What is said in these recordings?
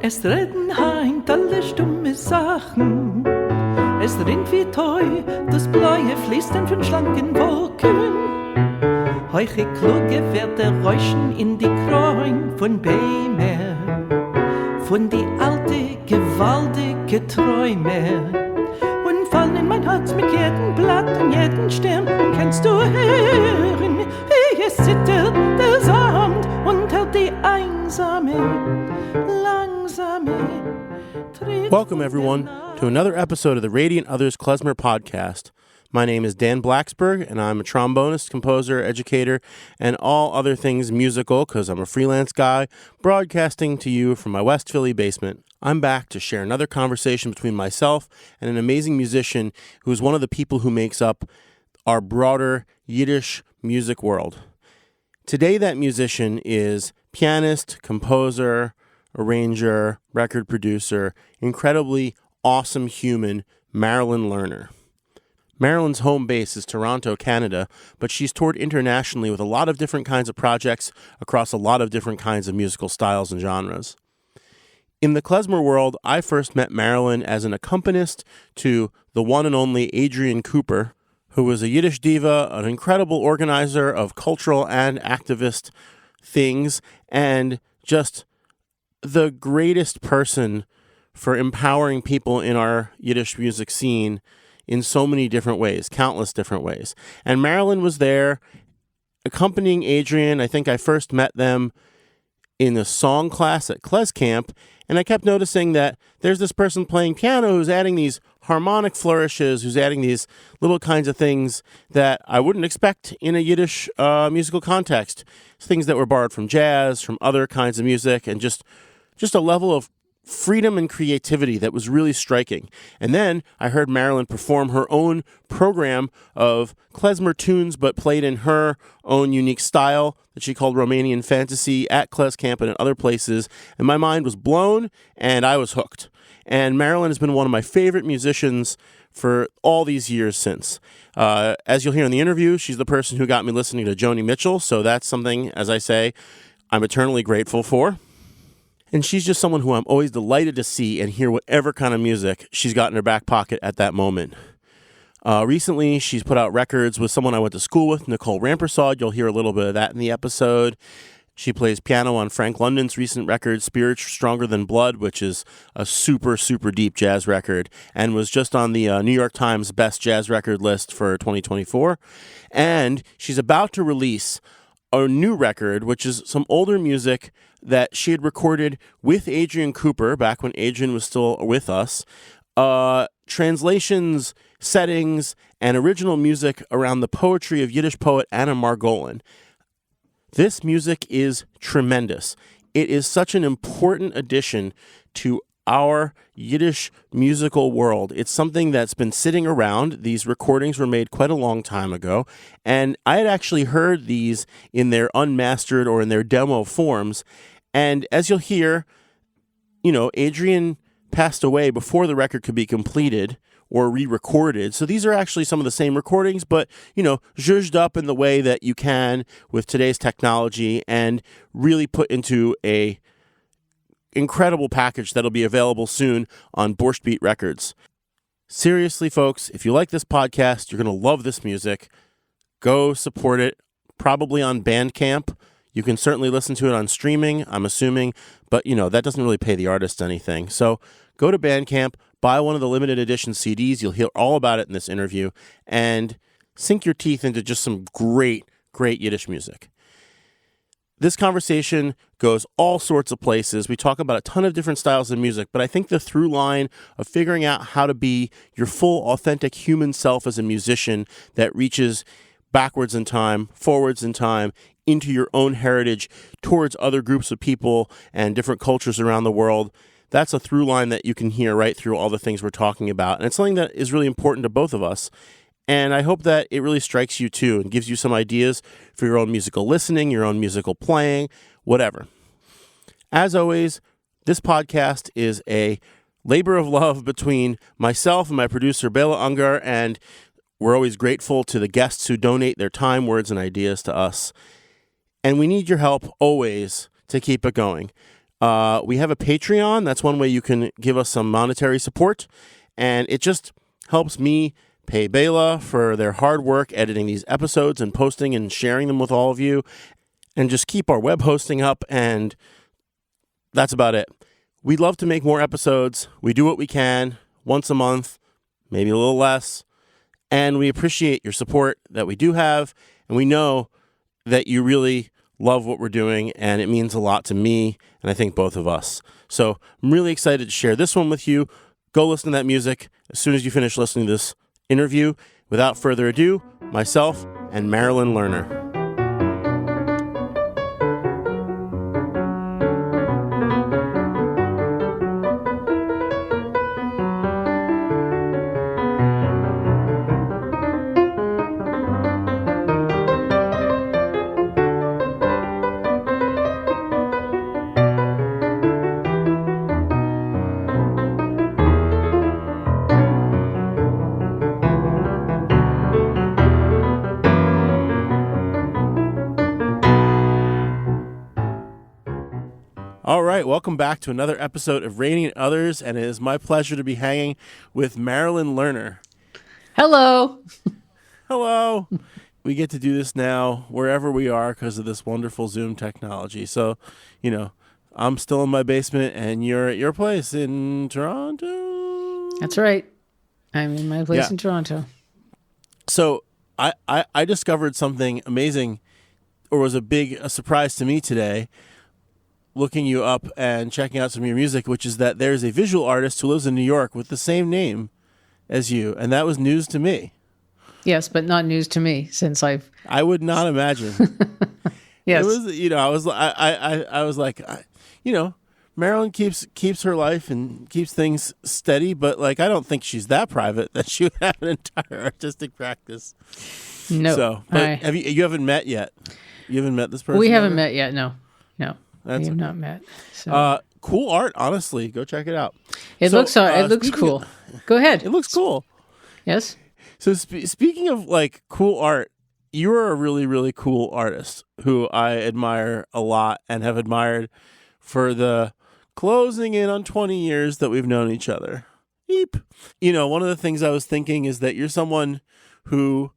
Es reden heint alle stumme Sachen. Es rinnt wie Teu, das Bläue fließt in von schlanken Wolken. Heuche kluge Werte räuschen in die Kräun von Bämer, von die alte, gewaltige Träume. Und fallen in mein Herz mit jedem Blatt und jedem Stern. Und kannst du hören, wie es zittert der Sand unter die einsame, langsame Tritt. Welcome, everyone, to another episode of the Radiant Others Klezmer podcast. My name is Dan Blacksburg, and I'm a trombonist, composer, educator, and all other things musical, because I'm a freelance guy, broadcasting to you from my West Philly basement. I'm back to share another conversation between myself and an amazing musician who is one of the people who makes up our broader Yiddish music world. Today, that musician is pianist, composer, arranger, record producer, incredibly awesome human, Marilyn Lerner. Marilyn's home base is Toronto, Canada, but she's toured internationally with a lot of different kinds of projects across a lot of different kinds of musical styles and genres. In the klezmer world, I first met Marilyn as an accompanist to the one and only Adrienne Cooper, who was a Yiddish diva, an incredible organizer of cultural and activist things, and just the greatest person for empowering people in our Yiddish music scene in so many different ways, countless different ways. And Marilyn was there accompanying Adrienne. I think I first met them in a song class at Klez Camp, and I kept noticing that there's this person playing piano who's adding these harmonic flourishes, who's adding these little kinds of things that I wouldn't expect in a Yiddish musical context. Things that were borrowed from jazz, from other kinds of music, and just a level of freedom and creativity that was really striking. And then I heard Marilyn perform her own program of klezmer tunes, but played in her own unique style that she called Romanian Fantasy at Klez Camp and at other places. And my mind was blown, and I was hooked. And Marilyn has been one of my favorite musicians for all these years since. As you'll hear in the interview, she's the person who got me listening to Joni Mitchell, so that's something, as I say, I'm eternally grateful for. And she's just someone who I'm always delighted to see and hear whatever kind of music she's got in her back pocket at that moment. Recently, she's put out records with someone I went to school with, Nicole Rampersad. You'll hear a little bit of that in the episode. She plays piano on Frank London's recent record, Spirit Stronger Than Blood, which is a super, super deep jazz record, and was just on the New York Times Best Jazz Record list for 2024. And she's about to release a new record, which is some older music that she had recorded with Adrienne Cooper back when Adrienne was still with us. Translations, settings, and original music around the poetry of Yiddish poet Anna Margolin. This music is tremendous. It is such an important addition to our Yiddish musical world. It's something that's been sitting around. These recordings were made quite a long time ago, and I had actually heard these in their unmastered or in their demo forms. And as you'll hear, Adrienne passed away before the record could be completed or re-recorded. So these are actually some of the same recordings, but, zhuzhed up in the way that you can with today's technology and really put into a incredible package that'll be available soon on Borscht Beat Records. Seriously, folks, if you like this podcast, you're going to love this music. Go support it, probably on Bandcamp. You can certainly listen to it on streaming, I'm assuming, but, that doesn't really pay the artist anything. So go to Bandcamp, buy one of the limited edition CDs. You'll hear all about it in this interview, and sink your teeth into just some great, great Yiddish music. This conversation goes all sorts of places. We talk about a ton of different styles of music, but I think the through line of figuring out how to be your full, authentic human self as a musician that reaches backwards in time, forwards in time, into your own heritage, towards other groups of people and different cultures around the world, that's a through line that you can hear right through all the things we're talking about. And it's something that is really important to both of us. And I hope that it really strikes you too and gives you some ideas for your own musical listening, your own musical playing, whatever. As always, this podcast is a labor of love between myself and my producer, Bela Ungar, and we're always grateful to the guests who donate their time, words, and ideas to us. And we need your help always to keep it going. We have a Patreon. That's one way you can give us some monetary support. And it just helps me pay Bela for their hard work editing these episodes and posting and sharing them with all of you. And just keep our web hosting up. And that's about it. We'd love to make more episodes. We do what we can once a month, maybe a little less. And we appreciate your support that we do have. And we know that you really love what we're doing, and it means a lot to me, and I think both of us. So I'm really excited to share this one with you. Go listen to that music as soon as you finish listening to this interview. Without further ado, myself and Marilyn Lerner. All right, welcome back to another episode of Radiant Others, and it is my pleasure to be hanging with Marilyn Lerner. Hello. Hello. We get to do this now wherever we are because of this wonderful Zoom technology. So, I'm still in my basement, and you're at your place in Toronto. That's right. I'm in my place in Toronto. So I discovered something amazing, or was a surprise to me today, looking you up and checking out some of your music, which is that there's a visual artist who lives in New York with the same name as you, and that was news to me. Yes, but not news to me since I would not imagine. Yes. It was, I was like, Marilyn keeps her life and keeps things steady, but I don't think she's that private that she would have an entire artistic practice. No. So, but you haven't met yet? You haven't met this person? We haven't met yet. No. We have okay. not met. So. Cool art, honestly. Go check it out. It looks cool. Go ahead. It looks cool. Yes. So speaking of cool art, you're a really, really cool artist who I admire a lot and have admired for the closing in on 20 years that we've known each other. Eep. One of the things I was thinking is that you're someone who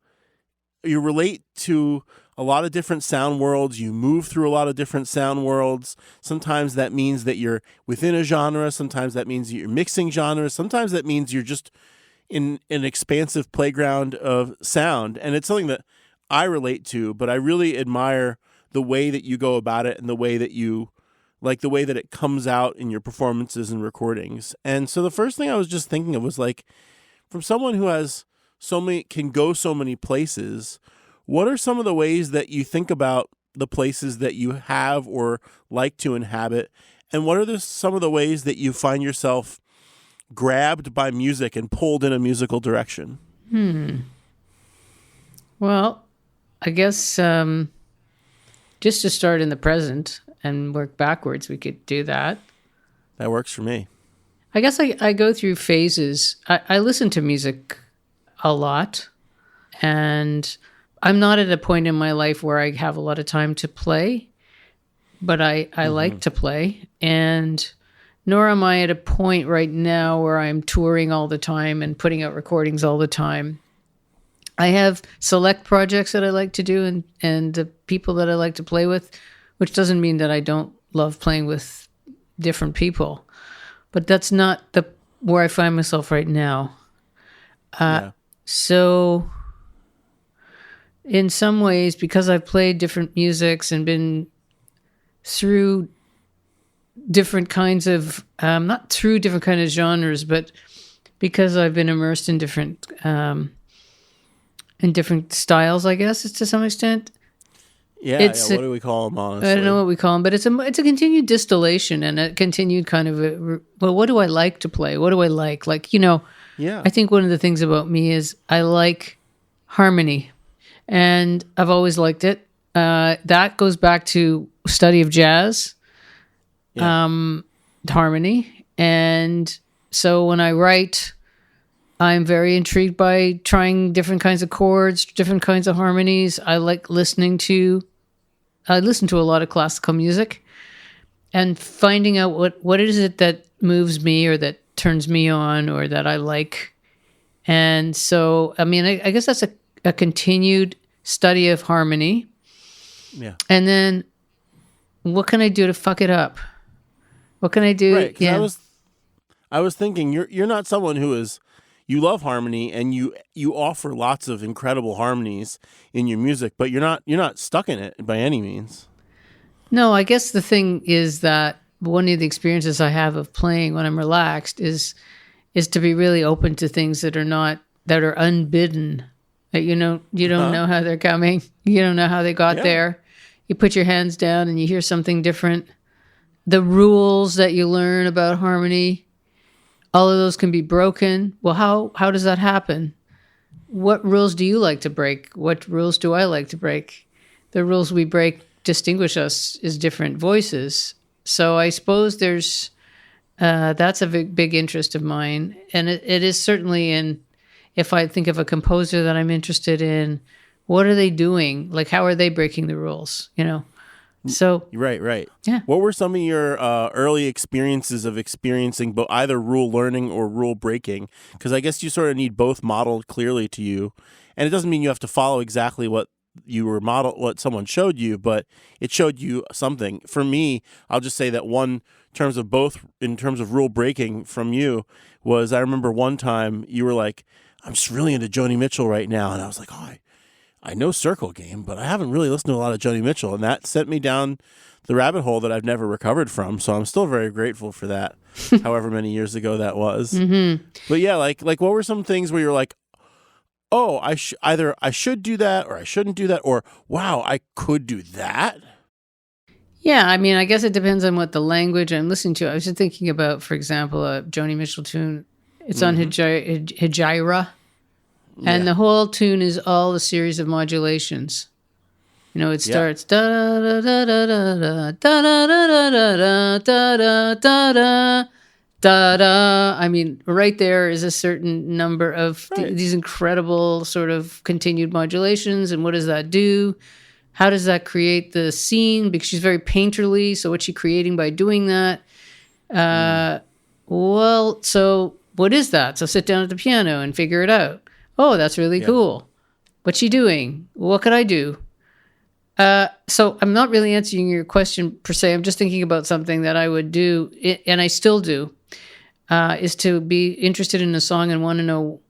you relate to a lot of different sound worlds. You move through a lot of different sound worlds. Sometimes that means that you're within a genre. Sometimes that means you're mixing genres. Sometimes that means you're just in an expansive playground of sound. And it's something that I relate to, but I really admire the way that you go about it and the way that the way that it comes out in your performances and recordings. And so the first thing I was just thinking of was from someone who can go so many places, what are some of the ways that you think about the places that you have or like to inhabit? And what are some of the ways that you find yourself grabbed by music and pulled in a musical direction? Well, I guess just to start in the present and work backwards, we could do that. That works for me. I guess I go through phases. I listen to music a lot, and I'm not at a point in my life where I have a lot of time to play, but I like to play. And nor am I at a point right now where I'm touring all the time and putting out recordings all the time. I have select projects that I like to do and the people that I like to play with, which doesn't mean that I don't love playing with different people. But that's not where I find myself right now. So in some ways, because I've played different musics and been through different kinds of, not through different kind of genres, but because I've been immersed in different styles, I guess, to some extent. What do we call them, honestly? I don't know what we call them, but it's a continued distillation and a continued kind of what do I like to play? What do I like? I think one of the things about me is I like harmony, and I've always liked it. That goes back to study of jazz, harmony. And so when I write, I'm very intrigued by trying different kinds of chords, different kinds of harmonies. I listen to a lot of classical music. and finding out what is it that moves me or that turns me on or that I like. And so, I mean, I guess that's a continued study of harmony. Yeah. And then what can I do to fuck it up? What can I do? Right. 'Cause I was thinking you're not someone who is, you love harmony and you offer lots of incredible harmonies in your music, but you're not stuck in it by any means. No, I guess the thing is that one of the experiences I have of playing when I'm relaxed is to be really open to things that are unbidden. That you don't know how they're coming. You don't know how they got there. You put your hands down and you hear something different. The rules that you learn about harmony, all of those can be broken. Well, how does that happen? What rules do you like to break? What rules do I like to break? The rules we break distinguish us as different voices. So I suppose that's a big interest of mine. And it is certainly if I think of a composer that I'm interested in, what are they doing? Like, how are they breaking the rules? So Right. yeah. What were some of your early experiences of experiencing either rule learning or rule breaking? Because I guess you sort of need both modeled clearly to you, and it doesn't mean you have to follow exactly what someone showed you, but it showed you something. For me, I'll just say that in terms of rule breaking from you was, I remember one time you were like, I'm just really into Joni Mitchell right now, and I was like, oh, I know Circle Game, but I haven't really listened to a lot of Joni Mitchell, and that sent me down the rabbit hole that I've never recovered from. So I'm still very grateful for that, however many years ago that was. Mm-hmm. But yeah, like what were some things where you're like, oh, either I should do that or I shouldn't do that, or wow, I could do that? Yeah, I mean, I guess it depends on what the language I'm listening to. I was just thinking about, for example, a Joni Mitchell tune. It's on Hijira. And the whole tune is all a series of modulations. It starts da da da da da da da da da da da da da da. I mean, right there is a certain number of these incredible sort of continued modulations. And what does that do? How does that create the scene? Because she's very painterly. So what's she creating by doing that? Well, so what is that? So sit down at the piano and figure it out. Oh, that's really cool. What's she doing? What could I do? So I'm not really answering your question per se. I'm just thinking about something that I would do, and I still do, is to be interested in a song and want to know,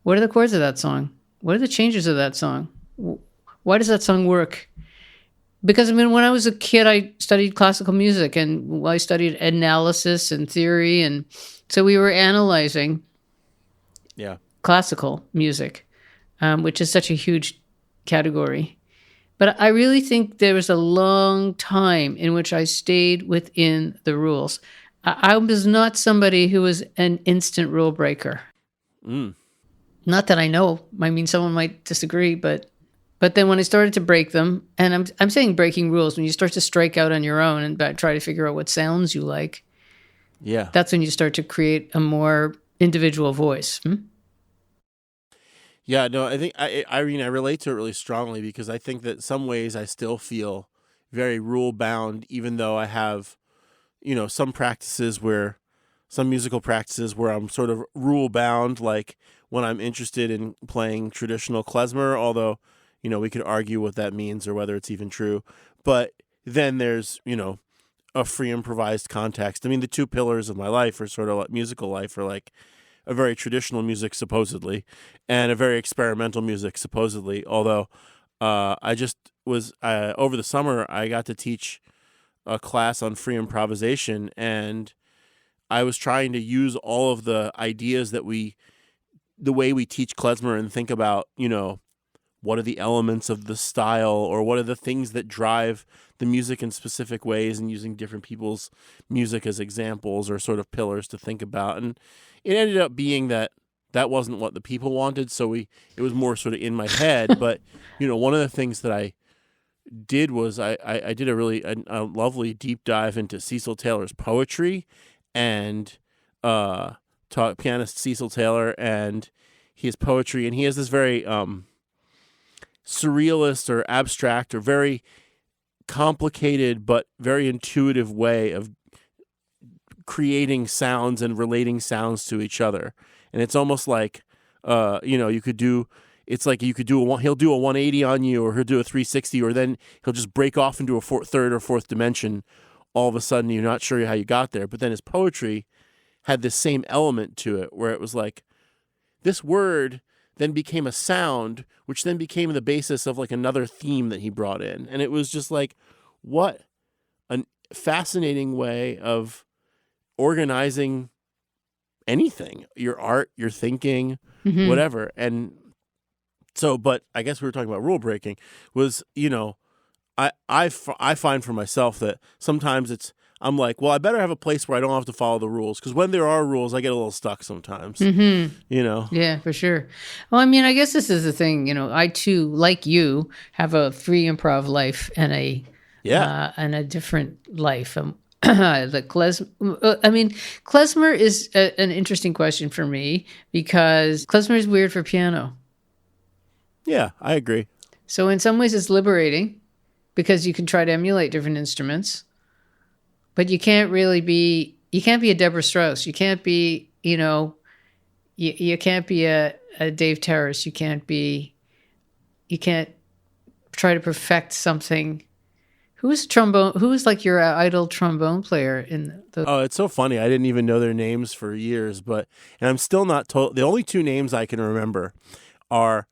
what are the chords of that song? What are the changes of that song? Why does that song work? Because, I mean, when I was a kid, I studied classical music, and I studied analysis and theory, and so we were analyzing classical music, which is such a huge category. But I really think there was a long time in which I stayed within the rules. I was not somebody who was an instant rule breaker. Not that I know. I mean, someone might disagree, but then when I started to break them, and I'm saying breaking rules, when you start to strike out on your own and try to figure out what sounds you like, that's when you start to create a more individual voice. Yeah, no, I think I relate to it really strongly, because I think that some ways I still feel very rule bound, even though I have, some musical practices where I'm sort of rule bound, like when I'm interested in playing traditional klezmer, although, we could argue what that means or whether it's even true. But then there's, a free improvised context. I mean, the two pillars of my life, or sort of like musical life, are like a very traditional music, supposedly, and a very experimental music, supposedly. Although I just was, over the summer, I got to teach a class on free improvisation, and I was trying to use all of the ideas that the way we teach klezmer, and think about, what are the elements of the style, or what are the things that drive the music in specific ways, and using different people's music as examples or sort of pillars to think about. And it ended up being that wasn't what the people wanted, so it was more sort of in my head. But, one of the things that I did was I did a lovely deep dive into Cecil Taylor's poetry, and taught pianist Cecil Taylor and his poetry. And he has this very surrealist or abstract or very complicated but very intuitive way of creating sounds and relating sounds to each other. And it's almost like, you could do, it's like you could do he'll do a 180 on you, or he'll do a 360, or then he'll just break off into a third or fourth dimension. All of a sudden, you're not sure how you got there. But then his poetry had this same element to it, where it was like, this word then became a sound, which then became the basis of like another theme that he brought in. And it was just like, what a fascinating way of organizing anything, your art, your thinking, whatever. And so, but I guess we were talking about rule breaking was, I find for myself that sometimes I'm like, well, I better have a place where I don't have to follow the rules, because when there are rules, I get a little stuck sometimes, Yeah, for sure. Well, I mean, I guess this is the thing, I too, like you, have a free improv life and a different life. Klezmer is an interesting question for me, because klezmer is weird for piano. Yeah, I agree. So in some ways it's liberating, because you can try to emulate different instruments, but you can't be a Deborah Strauss. You can't be, you can't be a Dave Terrace. You can't try to perfect something. Who is like your idol trombone player in the... Oh, it's so funny. I didn't even know their names for years, and I'm still not told. The only two names I can remember are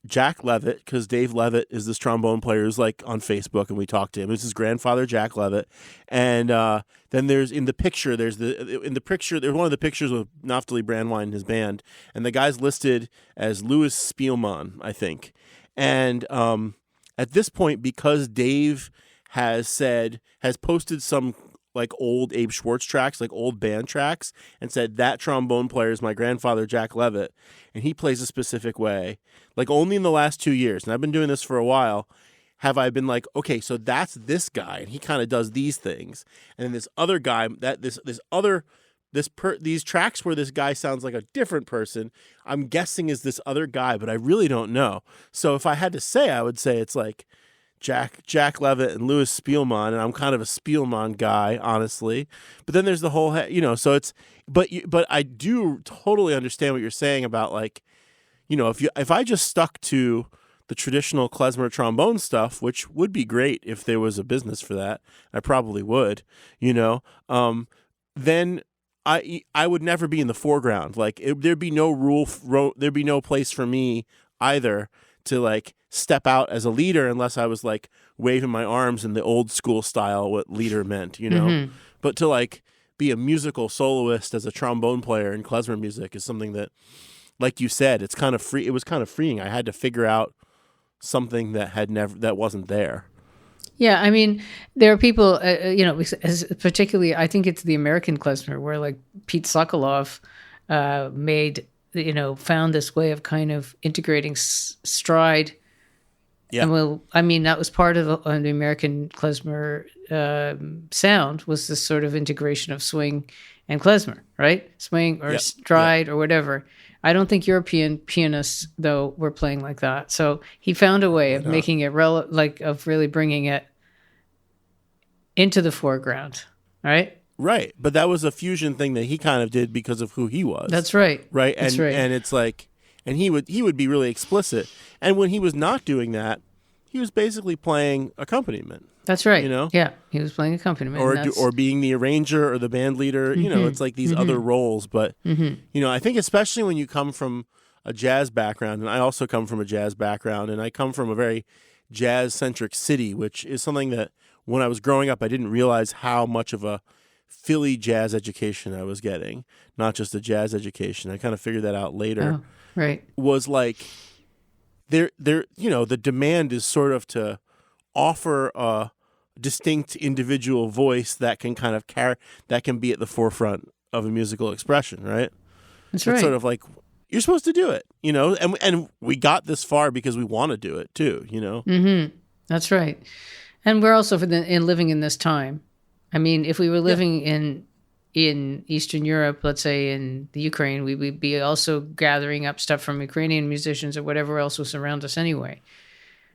Jack Levitt, because Dave Levitt is this trombone player who's like on Facebook, and we talked to him. It's his grandfather, Jack Levitt. And then there's one of the pictures with Naftali Brandwein and his band, and the guy's listed as Louis Spielmann, I think. And at this point, because Dave has posted some like old Abe Schwartz tracks, like old band tracks, and said that trombone player is my grandfather, Jack Levitt, and he plays a specific way. Like only in the last 2 years, and I've been doing this for a while, have I been like, okay, so that's this guy, and he kind of does these things, and then this other guy, these tracks where this guy sounds like a different person, I'm guessing is this other guy, but I really don't know. So if I had to say, I would say it's like Jack Levitt and Louis Spielmann, and I'm kind of a Spielmann guy, honestly. But then there's the whole, so it's, but I do totally understand what you're saying about like, if I just stuck to the traditional klezmer trombone stuff, which would be great if there was a business for that, I probably would, then I would never be in the foreground. Like there'd be no there'd be no place for me either to like step out as a leader, unless I was like waving my arms in the old school style, what leader meant, But to like be a musical soloist as a trombone player in klezmer music is something that, like you said, it's kind of free. It was kind of freeing. I had to figure out something that wasn't there. Yeah, I mean, there are people, particularly, I think it's the American klezmer, where like Pete Sokolov found this way of kind of integrating stride. Yeah. And that was part of the American klezmer sound, was this sort of integration of swing and klezmer, right? Swing or stride or whatever. I don't think European pianists, though, were playing like that. So he found a way of making it of really bringing it into the foreground, right? Right, but that was a fusion thing that he kind of did because of who he was. That's right. Right, That's right. And it's like, and he would be really explicit. And when he was not doing that, he was basically playing accompaniment. That's right. Yeah, he was playing accompaniment, or being the arranger or the band leader. It's like these other roles. But I think especially when you come from a jazz background, and I also come from a jazz background, and I come from a very jazz-centric city, which is something that when I was growing up, I didn't realize how much of a Philly jazz education I was getting, not just a jazz education. I kind of figured that out later. Oh, right. Was like the demand is sort of to offer a distinct individual voice that can kind of that can be at the forefront of a musical expression, right? That's right. It's sort of like you're supposed to do it, and we got this far because we want to do it too, Mm-hmm. That's right. And we're also in living in this time. I mean, if we were living in Eastern Europe, let's say in the Ukraine, we would be also gathering up stuff from Ukrainian musicians or whatever else was around us anyway.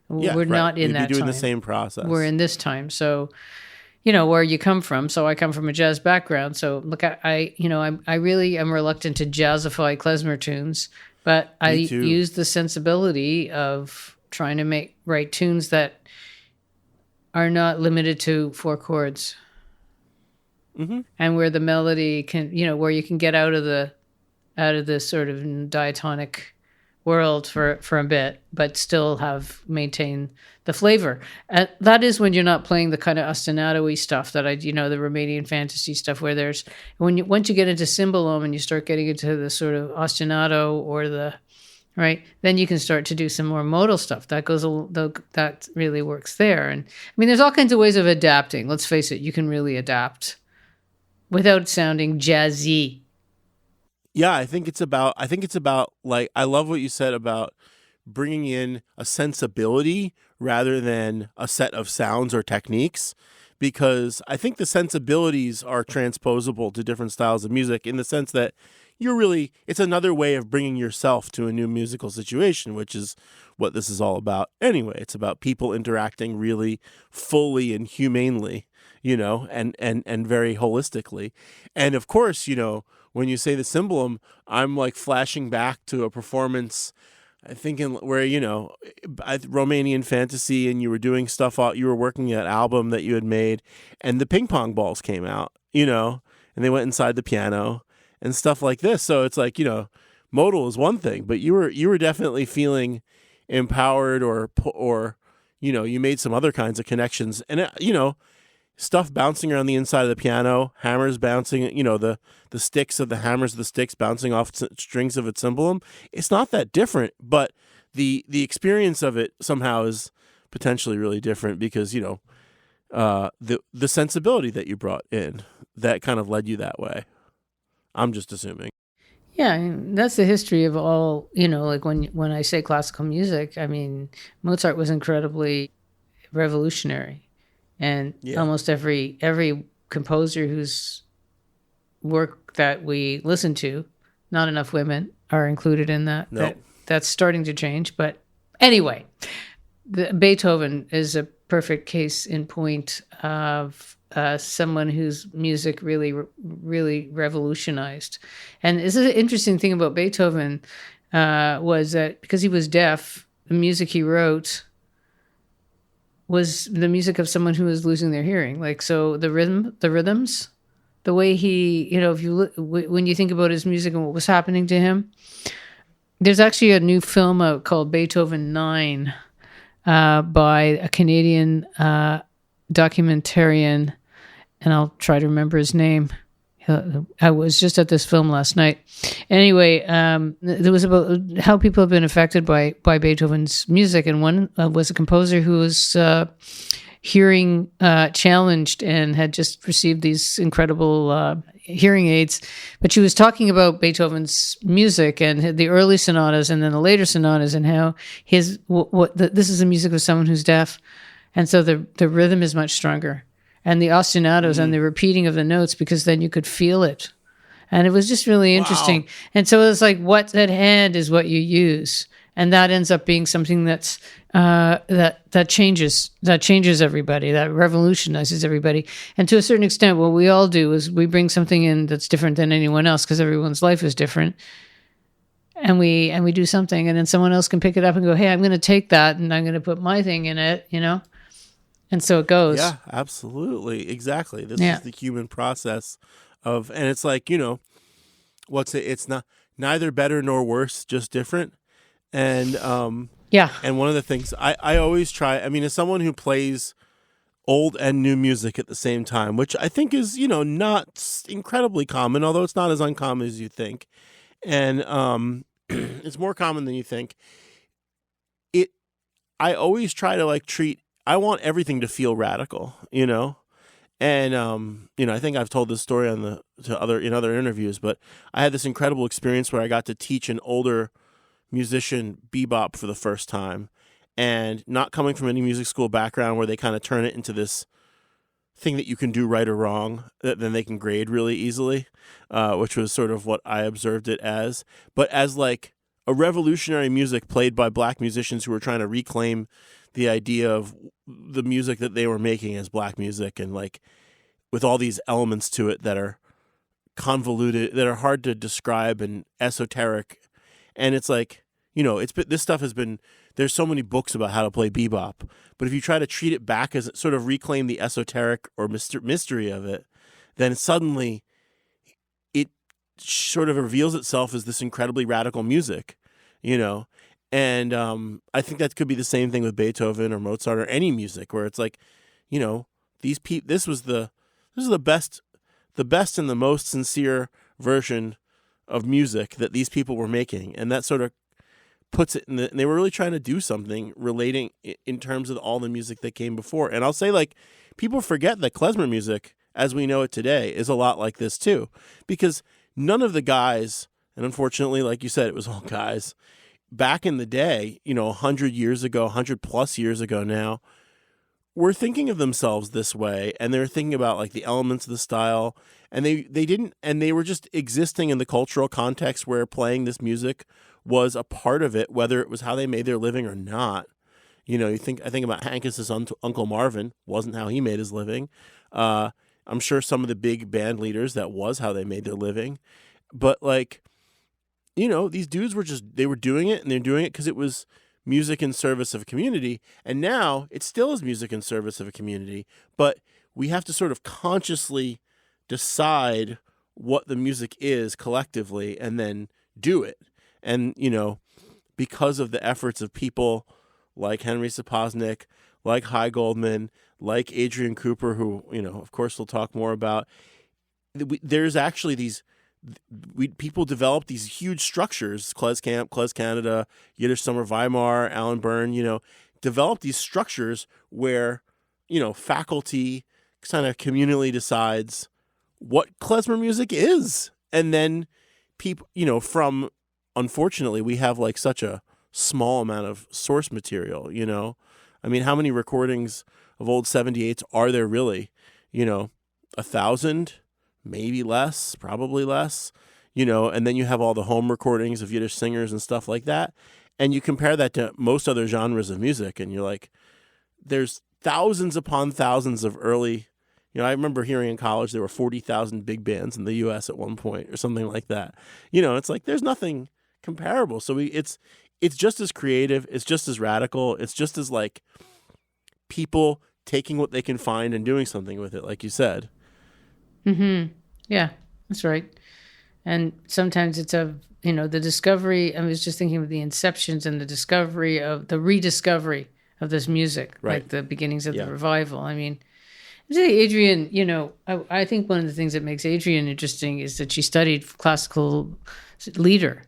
Yeah, We're right. not in You'd that be doing time. the same process. We're in this time. So, where you come from. So I come from a jazz background. So look, I really am reluctant to jazzify klezmer tunes, but I Me too. use the sensibility of trying to write tunes that are not limited to 4 chords. Mm-hmm. And where the melody can, where you can get out of this sort of diatonic world for a bit, but still maintain the flavor. That is when you're not playing the kind of ostinato-y stuff that the Romanian fantasy stuff, where once you get into cymbalum and you start getting into the sort of ostinato or then you can start to do some more modal stuff. That really works there. And I mean, there's all kinds of ways of adapting. Let's face it, you can really adapt without sounding jazzy. Yeah, I think it's about like, I love what you said about bringing in a sensibility rather than a set of sounds or techniques, because I think the sensibilities are transposable to different styles of music in the sense that it's another way of bringing yourself to a new musical situation, which is what this is all about. Anyway, it's about people interacting really fully and humanely, and very holistically. And of course, when you say the cymbalum, I'm like flashing back to a performance, I think where, Romanian fantasy, and you were doing stuff, you were working that album that you had made, and the ping pong balls came out, and they went inside the piano and stuff like this. So it's like, modal is one thing, but you were definitely feeling empowered or you made some other kinds of connections, and stuff bouncing around the inside of the piano, hammers bouncing, the sticks of the hammers of the sticks bouncing off strings of its cymbalum. It's not that different, but the experience of it somehow is potentially really different because, the sensibility that you brought in that kind of led you that way. I'm just assuming. Yeah, and that's the history of all, like when I say classical music, I mean, Mozart was incredibly revolutionary. And almost every composer whose work that we listen to, not enough women are included in that. Nope. That's starting to change. But anyway, Beethoven is a perfect case in point of someone whose music really, really revolutionized. And this is an interesting thing about Beethoven was that because he was deaf, the music he wrote was the music of someone who was losing their hearing. Like, so the rhythms, the way he, if you when you think about his music and what was happening to him, there's actually a new film out called Beethoven 9 by a Canadian documentarian, and I'll try to remember his name. I was just at this film last night. Anyway, there was about how people have been affected by Beethoven's music, and one was a composer who was hearing challenged and had just received these incredible hearing aids. But she was talking about Beethoven's music and the early sonatas and then the later sonatas, and how this is the music of someone who's deaf, and so the rhythm is much stronger. And the ostinatos and the repeating of the notes, because then you could feel it. And it was just really interesting. Wow. And so it's like, what's at hand is what you use. And that ends up being something that's that changes everybody, that revolutionizes everybody. And to a certain extent, what we all do is we bring something in that's different than anyone else, because everyone's life is different. And we do something, and then someone else can pick it up and go, hey, I'm going to take that and I'm going to put my thing in it, And so it goes. Yeah, absolutely. Exactly. This is the human process of, and it's like, it's not neither better nor worse, just different. And, and one of the things I always try, as someone who plays old and new music at the same time, which I think is, not incredibly common, although it's not as uncommon as you think. And, it's more common than you think. I always try to I want everything to feel radical, and I think I've told this story in other interviews, but I had this incredible experience where I got to teach an older musician bebop for the first time, and not coming from any music school background where they kind of turn it into this thing that you can do right or wrong that then they can grade really easily, which was sort of what I observed it as, but as like a revolutionary music played by black musicians who were trying to reclaim the idea of the music that they were making as black music, and like with all these elements to it that are convoluted, that are hard to describe and esoteric. And it's like, this stuff has been, there's so many books about how to play bebop, but if you try to treat it back as sort of reclaim the esoteric or mystery of it, then suddenly it sort of reveals itself as this incredibly radical music, and I think that could be the same thing with Beethoven or Mozart or any music, where it's like, these people, this was the best and the most sincere version of music that these people were making, and that sort of puts it in and they were really trying to do something relating in terms of all the music that came before. And I'll say, like, people forget that klezmer music, as we know it today, is a lot like this too, because none of the guys, and unfortunately, like you said, it was all guys back in the day, 100 years ago, 100 plus years ago now, were thinking of themselves this way, and they were thinking about like the elements of the style, and they were just existing in the cultural context where playing this music was a part of it, whether it was how they made their living or not. I think about Hankus's Uncle Marvin, wasn't how he made his living. I'm sure some of the big band leaders, that was how they made their living. But like, these dudes they were doing it, and they're doing it because it was music in service of a community. And now it still is music in service of a community, but we have to sort of consciously decide what the music is collectively and then do it. And, because of the efforts of people like Henry Sapoznik, like Hy Goldman, like Adrian Cooper, who, of course we'll talk more about, there's actually people developed these huge structures, Klez Camp, Klez Canada, Yiddish Summer Weimar, Alan Byrne, developed these structures where, faculty kind of communally decides what klezmer music is. And then people, unfortunately, we have like such a small amount of source material, I mean, how many recordings of old 78s are there really? 1,000, maybe less, probably less, and then you have all the home recordings of Yiddish singers and stuff like that. And you compare that to most other genres of music, and you're like, there's thousands upon thousands of early, I remember hearing in college there were 40,000 big bands in the U.S. at one point or something like that. It's like there's nothing comparable. So it's just as creative, it's just as radical, it's just as like people taking what they can find and doing something with it, like you said. Mm-hmm. Yeah, that's right. And sometimes it's the discovery. I was just thinking of the inceptions and the rediscovery of this music, right, like the beginnings of the revival. I mean, Adrian, I think one of the things that makes Adrian interesting is that she studied classical lieder.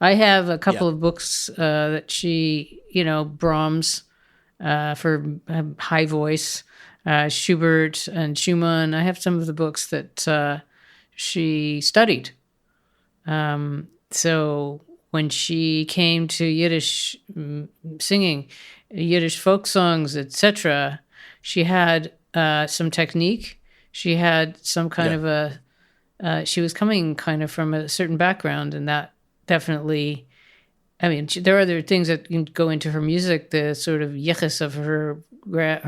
I have a couple of books that she, Brahms for high voice, Schubert and Schumann. I have some of the books that she studied. So when she came to Yiddish singing, Yiddish folk songs, etc., she had some technique. She had some kind of she was coming kind of from a certain background, and that definitely, I mean, there are other things that can go into her music, the sort of yichus of her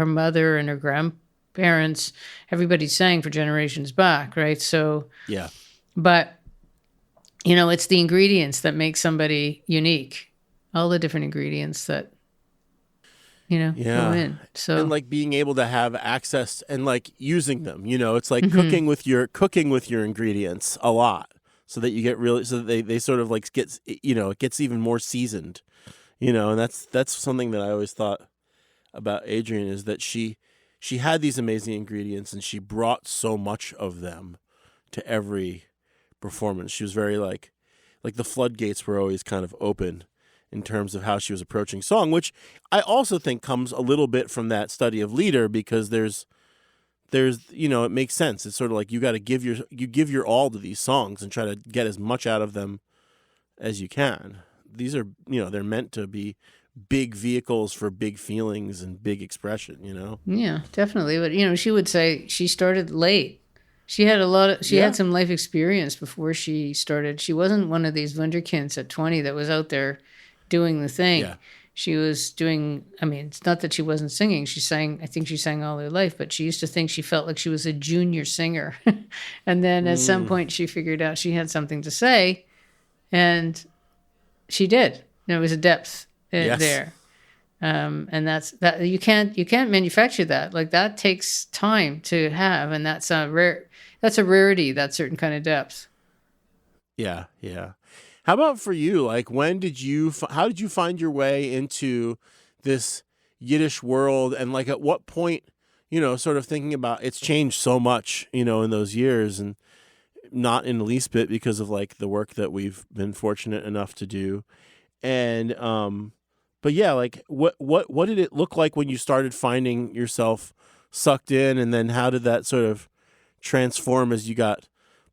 mother and her grandparents. Everybody sang for generations back, right? So, yeah. But, it's the ingredients that make somebody unique. All the different ingredients that, go in. So, and like being able to have access and like using them, it's like cooking with your ingredients a lot, so that you get so that they sort of like it gets even more seasoned, and that's something that I always thought about Adrian, is that she had these amazing ingredients and she brought so much of them to every performance. She was very like the floodgates were always kind of open in terms of how she was approaching song, which I also think comes a little bit from that study of lieder, because there's it makes sense. It's sort of like you got to give your all to these songs and try to get as much out of them as you can. These are, they're meant to be big vehicles for big feelings and big expression, Yeah, definitely. But, she would say she started late. She had had some life experience before she started. She wasn't one of these wunderkinds at 20 that was out there doing the thing. Yeah. She was doing, I mean, it's not that she wasn't singing. I think she sang all her life, but she used to think she felt like she was a junior singer. And then at some point she figured out she had something to say, and she did. There was a depth there. And that you can't manufacture that. Like, that takes time to have, and that's a rarity, that certain kind of depth. Yeah, yeah. How about for you? Like, how did you find your way into this Yiddish world? And like, at what point, sort of thinking about, it's changed so much, in those years, and not in the least bit because of like the work that we've been fortunate enough to do. And, but yeah, like what did it look like when you started finding yourself sucked in? And then how did that sort of transform as you got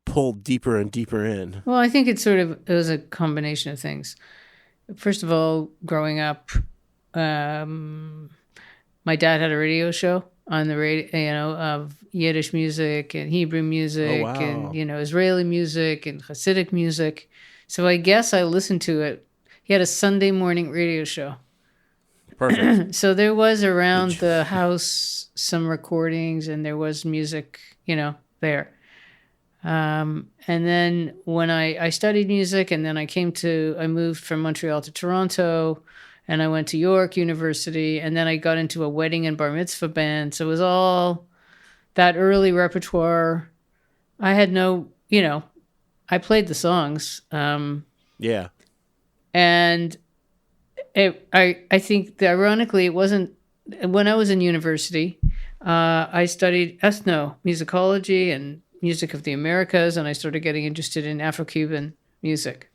pulled deeper and deeper in? Well, I think it was a combination of things. First of all, growing up, my dad had a radio show on the radio, of Yiddish music and Hebrew music, and Israeli music and Hasidic music. So I guess I listened to it. He had a Sunday morning radio show. Perfect. So there was around the house some recordings, and there was music, there. And then when I studied music, and then I moved from Montreal to Toronto, and I went to York University, and then I got into a wedding and bar mitzvah band. So it was all that early repertoire. I had I played the songs. Yeah. And I think that ironically, it wasn't when I was in university. I studied ethnomusicology and music of the Americas, and I started getting interested in Afro-Cuban music.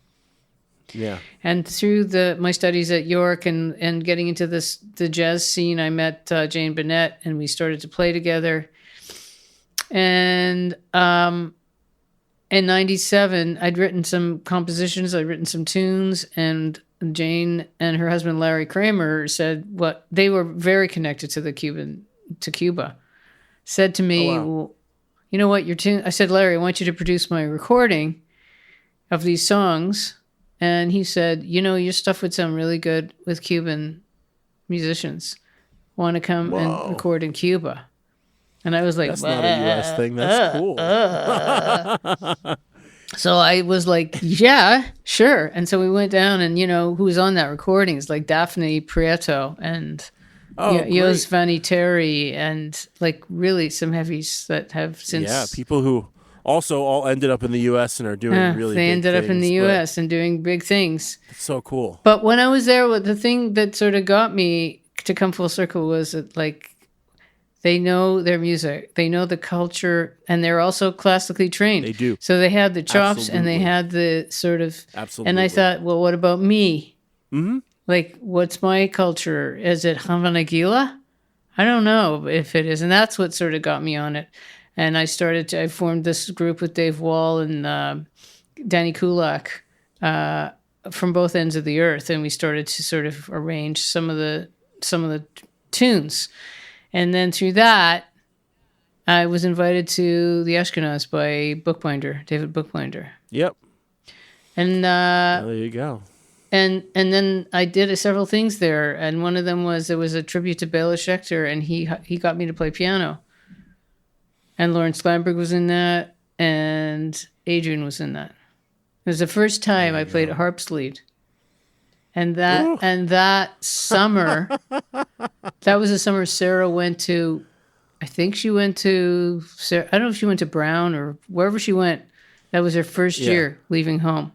Yeah. And through my studies at York and getting into the jazz scene, I met Jane Bennett, and we started to play together. And in 97, I'd written some compositions, I'd written some tunes, and Jane and her husband Larry Kramer said they were very connected to Cuba. Said to me, oh, wow. Well, you know what, your tune? I said, Larry, I want you to produce my recording of these songs. And he said, your stuff would sound really good with Cuban musicians. Want to come and record in Cuba? And I was like, that's not a U.S. thing. That's cool. So I was like, yeah, sure. And so we went down, and who was on that recording is like Daphne Prieto and Jos Vanni-Terry, and like really some heavies that have since. Yeah, people who also all ended up in the U.S. and are doing really big things. They ended up in the U.S. and doing big things. It's so cool. But when I was there, the thing that sort of got me to come full circle was that, like, they know their music, they know the culture, and they're also classically trained. They do. So they had the chops. Absolutely. And they had the sort of. Absolutely. And I thought, well, what about me? Mm-hmm. Like, what's my culture? Is it Havana Gila? I don't know if it is. And that's what sort of got me on it. And I formed this group with Dave Wall and Danny Kulak from both ends of the earth. And we started to sort of arrange some of the tunes. And then through that, I was invited to the Ashkenaz by David Bookbinder. Yep. And there you go. And then I did several things there, and one of them was there was a tribute to Bela Schechter, and he got me to play piano. And Lawrence Glamberg was in that, and Adrian was in that. It was the first time I played a harp's lead. And that summer, that was the summer Sarah went to. I think she went to. I don't know if she went to Brown or wherever she went. That was her first year leaving home.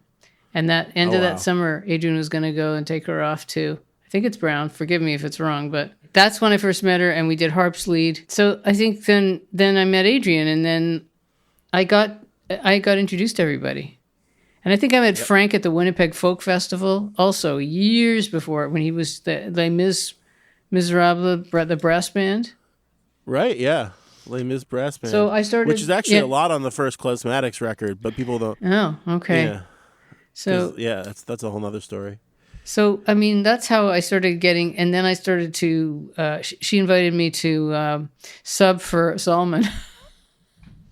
And that end of that summer, Adrian was going to go and take her off to, I think it's Brown. Forgive me if it's wrong, but that's when I first met her, and we did harp's lead. So I think then I met Adrian, and then I got introduced to everybody. And I think I met Frank at the Winnipeg Folk Festival also years before, when he was the Les Miserables, the brass band. Right, yeah. Les Mis brass band. So I started, which is actually a lot on the first Klezmatics record, but people don't. Oh, okay. Yeah. So yeah, that's a whole nother story. So I mean, that's how I started getting, and then I started to. She invited me to sub for Solomon.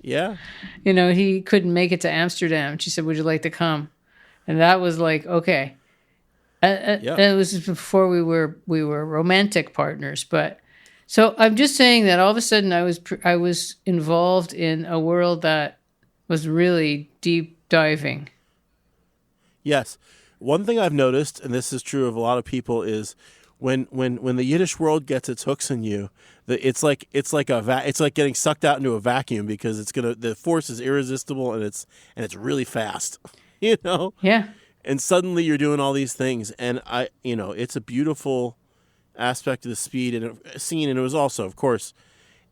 Yeah. He couldn't make it to Amsterdam. She said, "Would you like to come?" And that was like, okay. Yeah. It was before we were romantic partners, but so I'm just saying that all of a sudden I was involved in a world that was really deep diving. Yes. One thing I've noticed, and this is true of a lot of people, is when the Yiddish world gets its hooks in you, it's like getting sucked out into a vacuum because the force is irresistible and it's really fast. Yeah. And suddenly you're doing all these things, and it's a beautiful aspect of the speed and scene. And it was also, of course,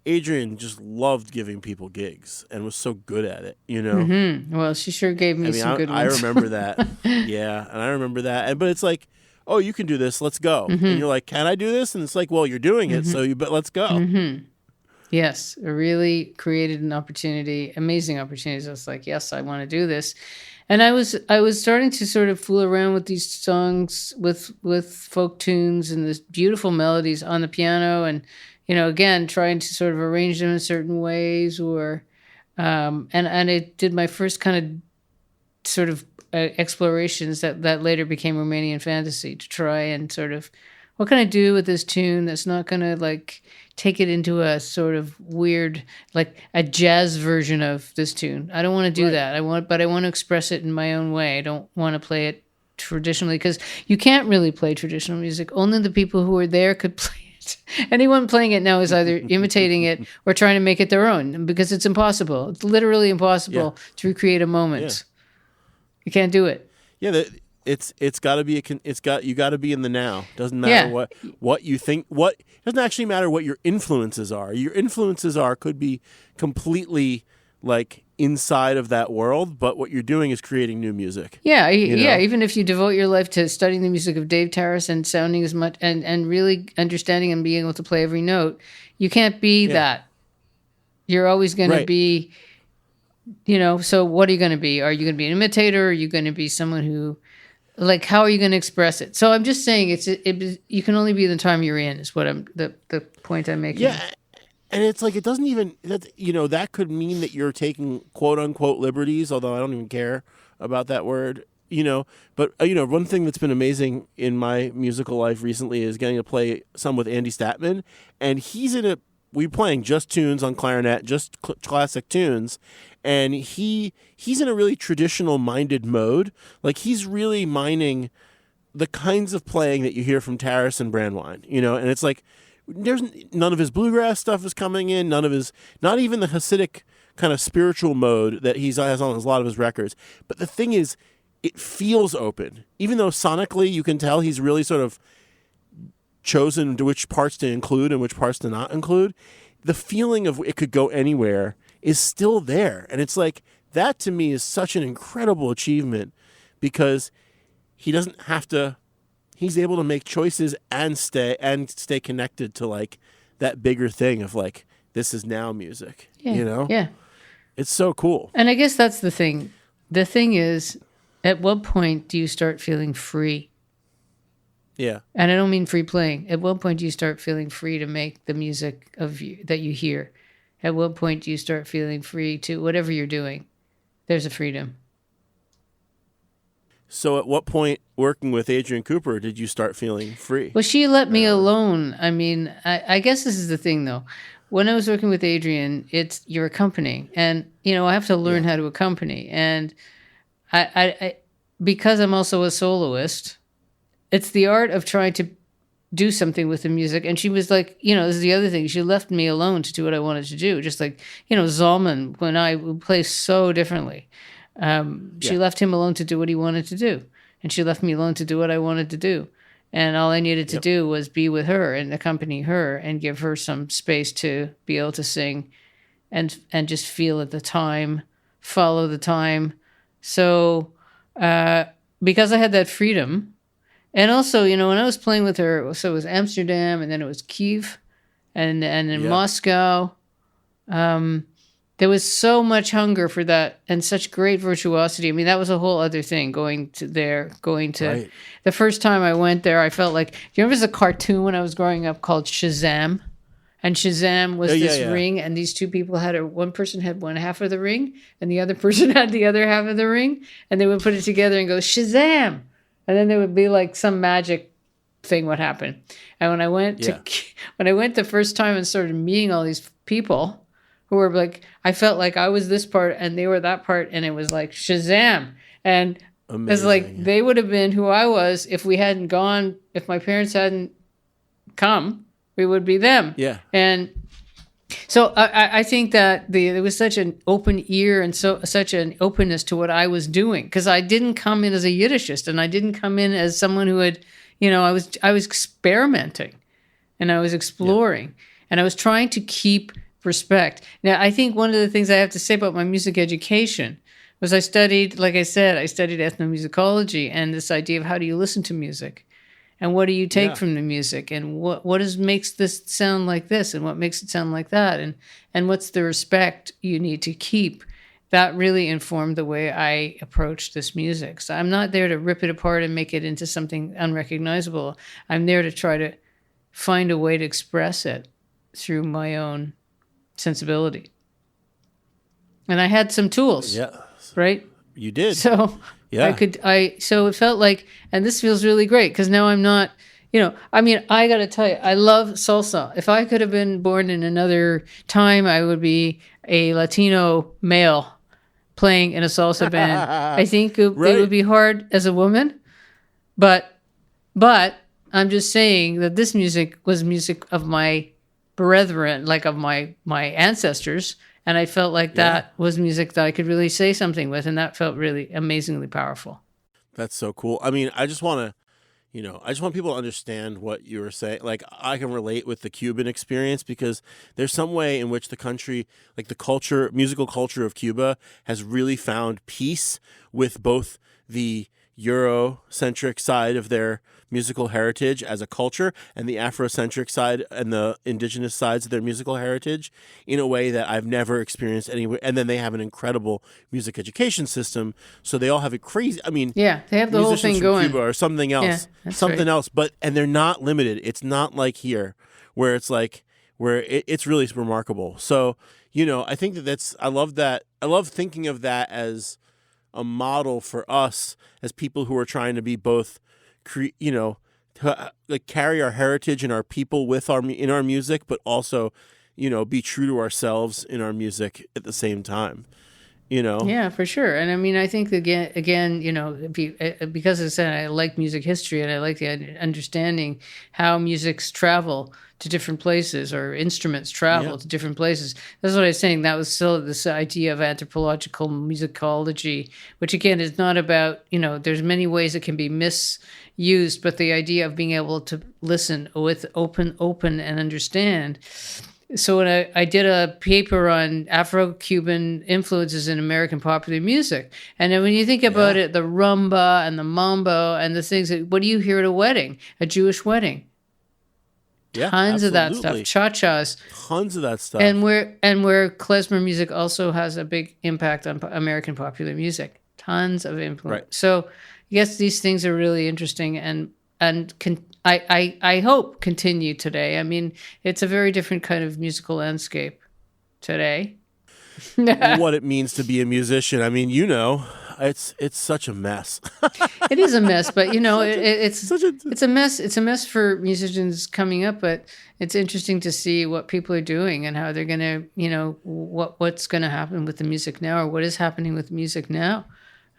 Adrian just loved giving people gigs and was so good at it. Mm-hmm. Well, she sure gave me some good ones. I remember that. Yeah, and I remember that. But it's like, oh, you can do this. Let's go. Mm-hmm. And you're like, can I do this? And it's like, well, you're doing it, so let's go. Mm-hmm. Yes, it really created an opportunity, amazing opportunities. I was like, yes, I want to do this. And I was starting to sort of fool around with these songs with folk tunes and these beautiful melodies on the piano, and again trying to sort of arrange them in certain ways, or and I did my first kind of sort of explorations that later became Romanian fantasy, to try and sort of, what can I do with this tune that's not going to like take it into a sort of weird, like a jazz version of this tune. I don't want to do that. But I want to express it in my own way. I don't want to play it traditionally, because you can't really play traditional music. Only the people who were there could play it. Anyone playing it now is either imitating it or trying to make it their own, because it's impossible. It's literally impossible to recreate a moment. Yeah. You can't do it. Yeah, it's got to be you got to be in the now. Doesn't matter what you think. It doesn't actually matter what your influences are. Your influences could be completely like inside of that world, but what you're doing is creating new music. Yeah, even if you devote your life to studying the music of Dave Tarras and sounding as much and really understanding and being able to play every note, you can't be that. You're always going to be, so what are you going to be? Are you going to be an imitator? Are you going to be someone who, like, how are you going to express it? So I'm just saying you can only be the time you're in, is what the point I'm making. Yeah. And it's like, it doesn't even, that could mean that you're taking quote unquote liberties, although I don't even care about that word, but one thing that's been amazing in my musical life recently is getting to play some with Andy Statman, and we're playing just tunes on clarinet, just classic tunes. And he's in a really traditional minded mode. Like, he's really mining the kinds of playing that you hear from Tarras and Brandwine, and it's like, there's none of his bluegrass stuff is coming in, not even the Hasidic kind of spiritual mode that he has on a lot of his records. But the thing is, it feels open, even though sonically you can tell he's really sort of chosen which parts to include and which parts to not include. The feeling of it could go anywhere is still there. And it's like, that to me is such an incredible achievement, because he doesn't have to, he's able to make choices and stay connected to like that bigger thing of like, this is now music, Yeah. It's so cool. And I guess that's the thing. The thing is, at what point do you start feeling free? Yeah. And I don't mean free playing. At what point do you start feeling free to make the music that you hear? At what point do you start feeling free to whatever you're doing? There's a freedom. So at what point, working with Adrian Cooper, did you start feeling free? Well, she let me alone. I mean, I guess this is the thing, though. When I was working with Adrian, you're accompanying. And, I have to learn how to accompany. And I because I'm also a soloist, it's the art of trying to do something with the music. And she was like, this is the other thing. She left me alone to do what I wanted to do. Just like, Zalman, when I would play so differently. She left him alone to do what he wanted to do. And she left me alone to do what I wanted to do. And all I needed to do was be with her and accompany her and give her some space to be able to sing and just feel at the time, follow the time. So because I had that freedom, and also, when I was playing with her, so it was Amsterdam, and then it was Kyiv, and in Moscow, there was so much hunger for that and such great virtuosity. I mean, that was a whole other thing, going to the first time I went there, I felt like, do you remember the cartoon when I was growing up called Shazam? And Shazam was this yeah. ring, and these two people one person had one half of the ring, and the other person had the other half of the ring, and they would put it together and go Shazam, and then there would be like some magic thing would happen. And when I went the first time and started meeting all these people who were like, I felt like I was this part and they were that part, and it was like Shazam, and Amazing. it's like they would have been who I was if we hadn't gone, if my parents hadn't come. We would be them. Yeah. And so I think that there was such an open ear and such an openness to what I was doing, because I didn't come in as a Yiddishist, and I didn't come in as someone who had, I was experimenting, and I was exploring, and I was trying to keep respect. Now, I think one of the things I have to say about my music education was I studied ethnomusicology, and this idea of how do you listen to music. And what do you take from the music? And what makes this sound like this? And what makes it sound like that? And what's the respect you need to keep? That really informed the way I approached this music. So I'm not there to rip it apart and make it into something unrecognizable. I'm there to try to find a way to express it through my own sensibility. And I had some tools, right? You did. So so it felt like, and this feels really great because now I'm not, I got to tell you, I love salsa. If I could have been born in another time, I would be a Latino male playing in a salsa band. I think it would be hard as a woman, but I'm just saying that this music was music of my brethren, like of my ancestors. And I felt like that was music that I could really say something with. And that felt really amazingly powerful. That's so cool. I mean, I just want people to understand what you were saying. Like, I can relate with the Cuban experience because there's some way in which the country, like the musical culture of Cuba, has really found peace with both the Eurocentric side of their musical heritage as a culture and the Afrocentric side and the indigenous sides of their musical heritage in a way that I've never experienced anywhere. And then they have an incredible music education system. So they all have a crazy, they have the whole thing going. Cuba or something else, else. And they're not limited. It's not like here where it's like, where it's really remarkable. So, I think I love that. I love thinking of that as a model for us as people who are trying to be both, like carry our heritage and our people in our music, but also, be true to ourselves in our music at the same time. Yeah, for sure. And I mean, I think again, because I said I like music history and I like the understanding how musics travel to different places or instruments travel to different places. That's what I was saying. That was still this idea of anthropological musicology, which again is not about, there's many ways it can be misused, but the idea of being able to listen with open and understand. So when I did a paper on Afro-Cuban influences in American popular music, and then when you think about it, the rumba and the mambo and the things what do you hear at a wedding, a Jewish wedding? Yeah, tons absolutely. of that stuff, cha-chas, tons of that stuff, and where klezmer music also has a big impact on American popular music, tons of influence. Right. So, yes, these things are really interesting and I hope continue today. I mean, it's a very different kind of musical landscape today. What it means to be a musician. I mean, it's such a mess. It is a mess, but it's a mess. It's a mess for musicians coming up, but it's interesting to see what people are doing and how they're going to, what's going to happen with the music now, or what is happening with music now.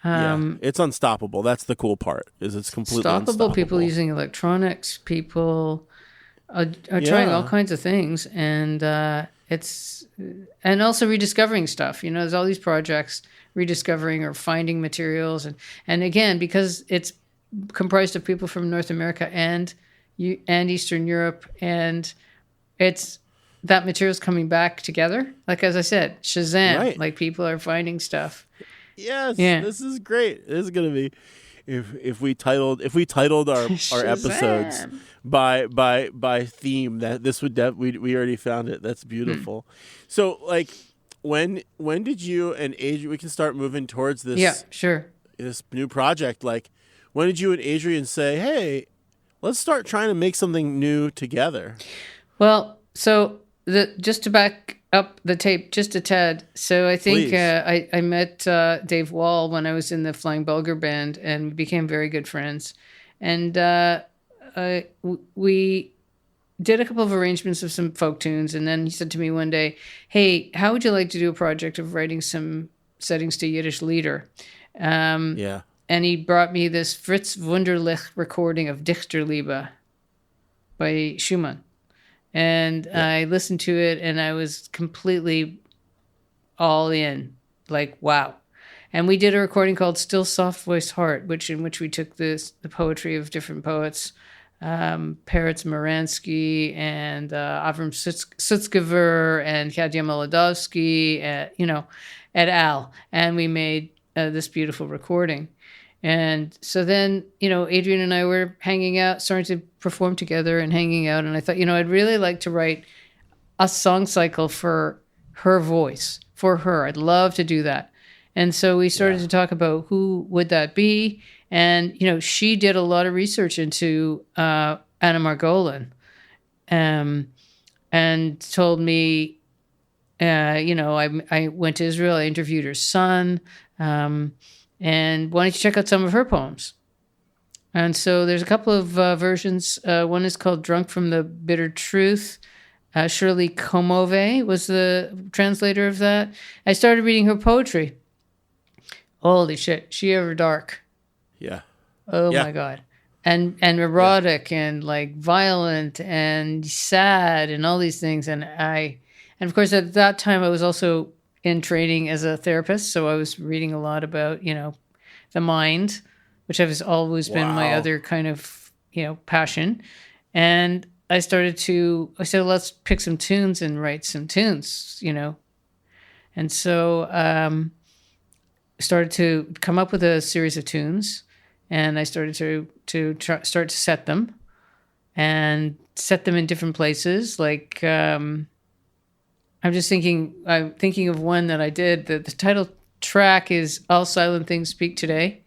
It's unstoppable. That's the cool part. Is it's completely unstoppable. People using electronics. People are trying all kinds of things, and and also rediscovering stuff. There's all these projects rediscovering or finding materials, and again, because it's comprised of people from North America and Eastern Europe, and it's that material's coming back together. Like as I said, Shazam! Like people are finding stuff. Yes, this is great. This is gonna be if we titled our episodes by theme, that this would we already found it. That's beautiful. So like when did you and Adrian, we can start moving towards this this new project. Like when did you and Adrian say, hey, let's start trying to make something new together? Well, so just to back up the tape just a tad. So I think I met Dave Wall when I was in the Flying Bulgar band, and we became very good friends. And we did a couple of arrangements of some folk tunes, and then he said to me one day, "Hey, how would you like to do a project of writing some settings to Yiddish lieder?" And he brought me this Fritz Wunderlich recording of Dichterliebe by Schumann. And I listened to it, and I was completely all in, like, wow. And we did a recording called Still Soft Voiced Heart, in which we took the poetry of different poets, Peretz Moransky and Avram Sutzkever and Kadia Molodowski, et al. And we made this beautiful recording. And so then, Adrian and I were hanging out, starting to perform together and hanging out. And I thought, I'd really like to write a song cycle for her voice, for her. I'd love to do that. And so we started to talk about who would that be. And, she did a lot of research into Anna Margolin, and told me, I went to Israel, I interviewed her son, and wanted to check out some of her poems. And so there's a couple of versions. One is called Drunk from the Bitter Truth. Shirley Komove was the translator of that. I started reading her poetry. Holy shit, she ever dark. Yeah. Oh my God. And erotic and like violent and sad and all these things. And of course at that time I was also in training as a therapist, so I was reading a lot about, the mind, which has always been my other kind of, passion. And I said, let's pick some tunes and write some tunes, And so started to come up with a series of tunes, and I started to start to set them in different places. Like, I'm thinking of one that I did. The title track is All Silent Things Speak Today.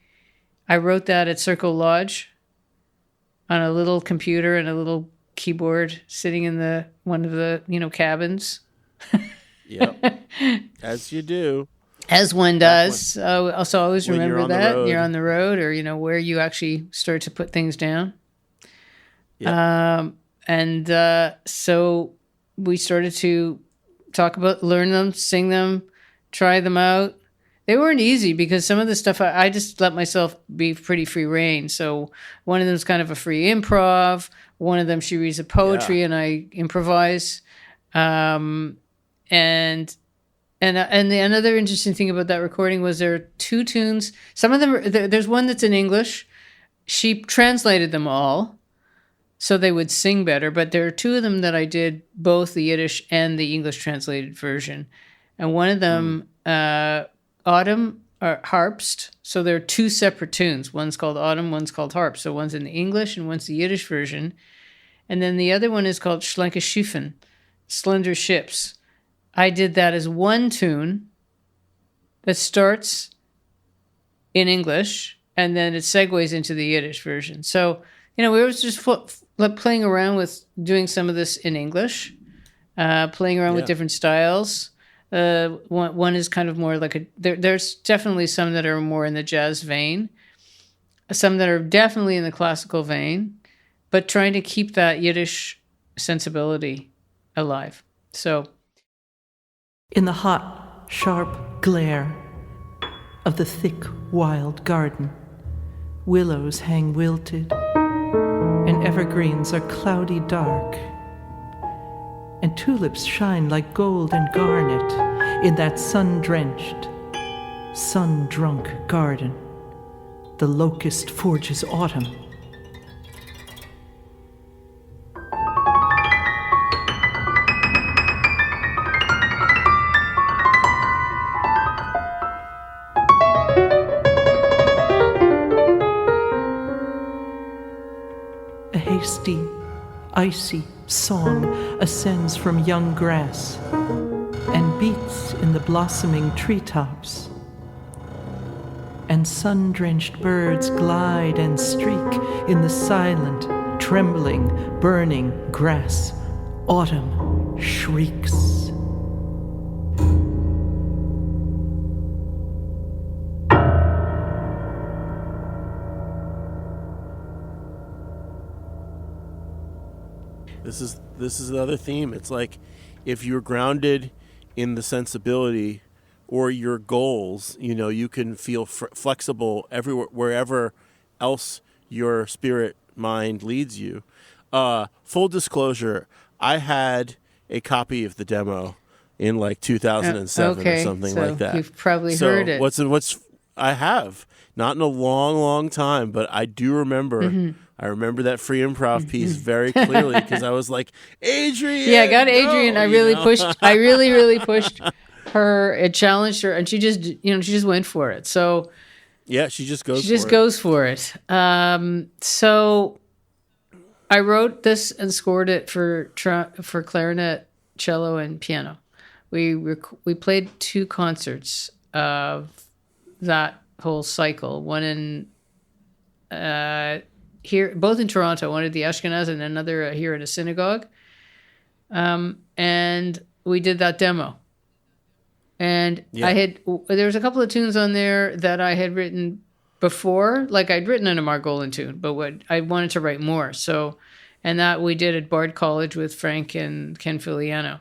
I wrote that at Circle Lodge on a little computer and a little keyboard sitting in one of the, cabins. Yep. As you do. As one does. So always remember that. You're on the road, or, where you actually start to put things down. Yep. So we started to talk about, learn them, sing them, try them out. They weren't easy because some of the stuff I just let myself be pretty free reign. So one of them is kind of a free improv. One of them, she reads a poetry and I improvise. And another interesting thing about that recording was there are two tunes. Some of them, there's one that's in English. She translated them all so they would sing better. But there are two of them that I did both the Yiddish and the English translated version. And one of them, Autumn or Harpst. So there are two separate tunes. One's called Autumn, one's called Harp. So one's in the English and one's the Yiddish version. And then the other one is called Schlanke Schiffen, Slender Ships. I did that as one tune that starts in English and then it segues into the Yiddish version. So, we were just playing around with doing some of this in English, playing around with different styles. One is kind of more like there's definitely some that are more in the jazz vein, some that are definitely in the classical vein, but trying to keep that Yiddish sensibility alive. So, in the hot, sharp glare of the thick, wild garden, willows hang wilted, and evergreens are cloudy dark, and tulips shine like gold and garnet in that sun-drenched, sun-drunk garden. The locust forges autumn. A hasty, icy song ascends from young grass and beats in the blossoming treetops. And sun-drenched birds glide and streak in the silent, trembling, burning grass. Autumn shrieks. This is the other theme. It's like if you're grounded in the sensibility or your goals, you know, you can feel flexible everywhere, wherever else your spirit mind leads you. Full disclosure, I had a copy of the demo in like 2007 or something so like that. You've probably heard it. What's I have not in a long time, but I do remember. Mm-hmm. I remember that free improv piece very clearly because I was like, Adrian. Yeah, I got Adrian. I really know? pushed. I really pushed her. It challenged her, and she just went for it. So yeah, she just goes. Goes for it. So I wrote this and scored it for clarinet, cello, and piano. We played 2 concerts of that whole cycle. One in here, both in Toronto. One at the Ashkenaz and another here at a synagogue. And we did that demo. And there was a couple of tunes on there that I had written before, like I'd written an Margolin tune, but I wanted to write more. So, and that we did at Bard College with Frank and Ken Filiano.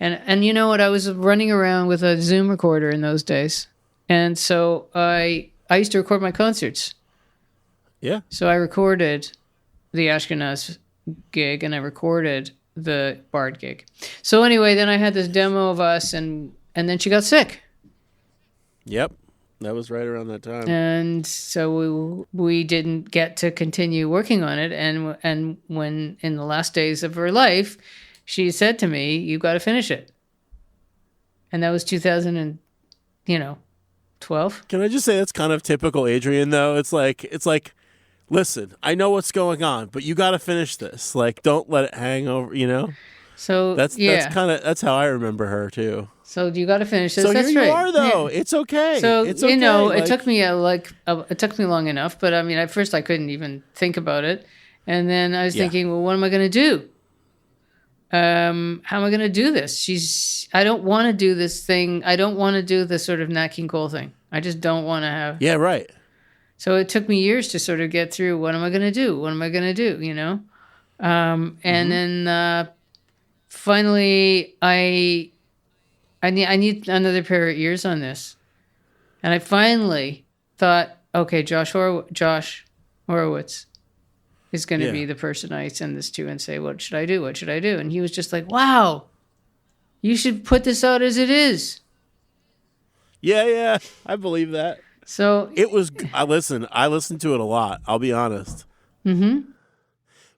And you know what? I was running around with a Zoom recorder in those days. And so I used to record my concerts. Yeah. So I recorded the Ashkenaz gig and I recorded the Bard gig. So anyway, then I had this demo of us and then she got sick. Yep. That was right around that time. And so we didn't get to continue working on it. And when in the last days of her life, she said to me, "You got to finish it." And that was 2012. Can I just say that's kind of typical Adrian though? It's like, listen, I know what's going on, but you got to finish this. Like, don't let it hang over, you know? So that's how I remember her too. So you got to finish this. So that's here you right. are, though. Yeah. It's okay. So it's okay. It took me it took me long enough. But I mean, at first I couldn't even think about it, and then I was thinking, well, what am I going to do? How am I going to do this? I don't want to do this thing. I don't want to do the sort of Nat King Cole thing. I just don't want to have. Yeah, right. So it took me years to sort of get through. What am I going to do? What am I going to do? You know, and then finally I need another pair of ears on this. And I finally thought, okay, Josh Horowitz is going to be the person I send this to and say, what should I do? What should I do? And he was just like, wow, you should put this out as it is. Yeah, I believe that. So it was, I listened to it a lot, I'll be honest. Mm-hmm.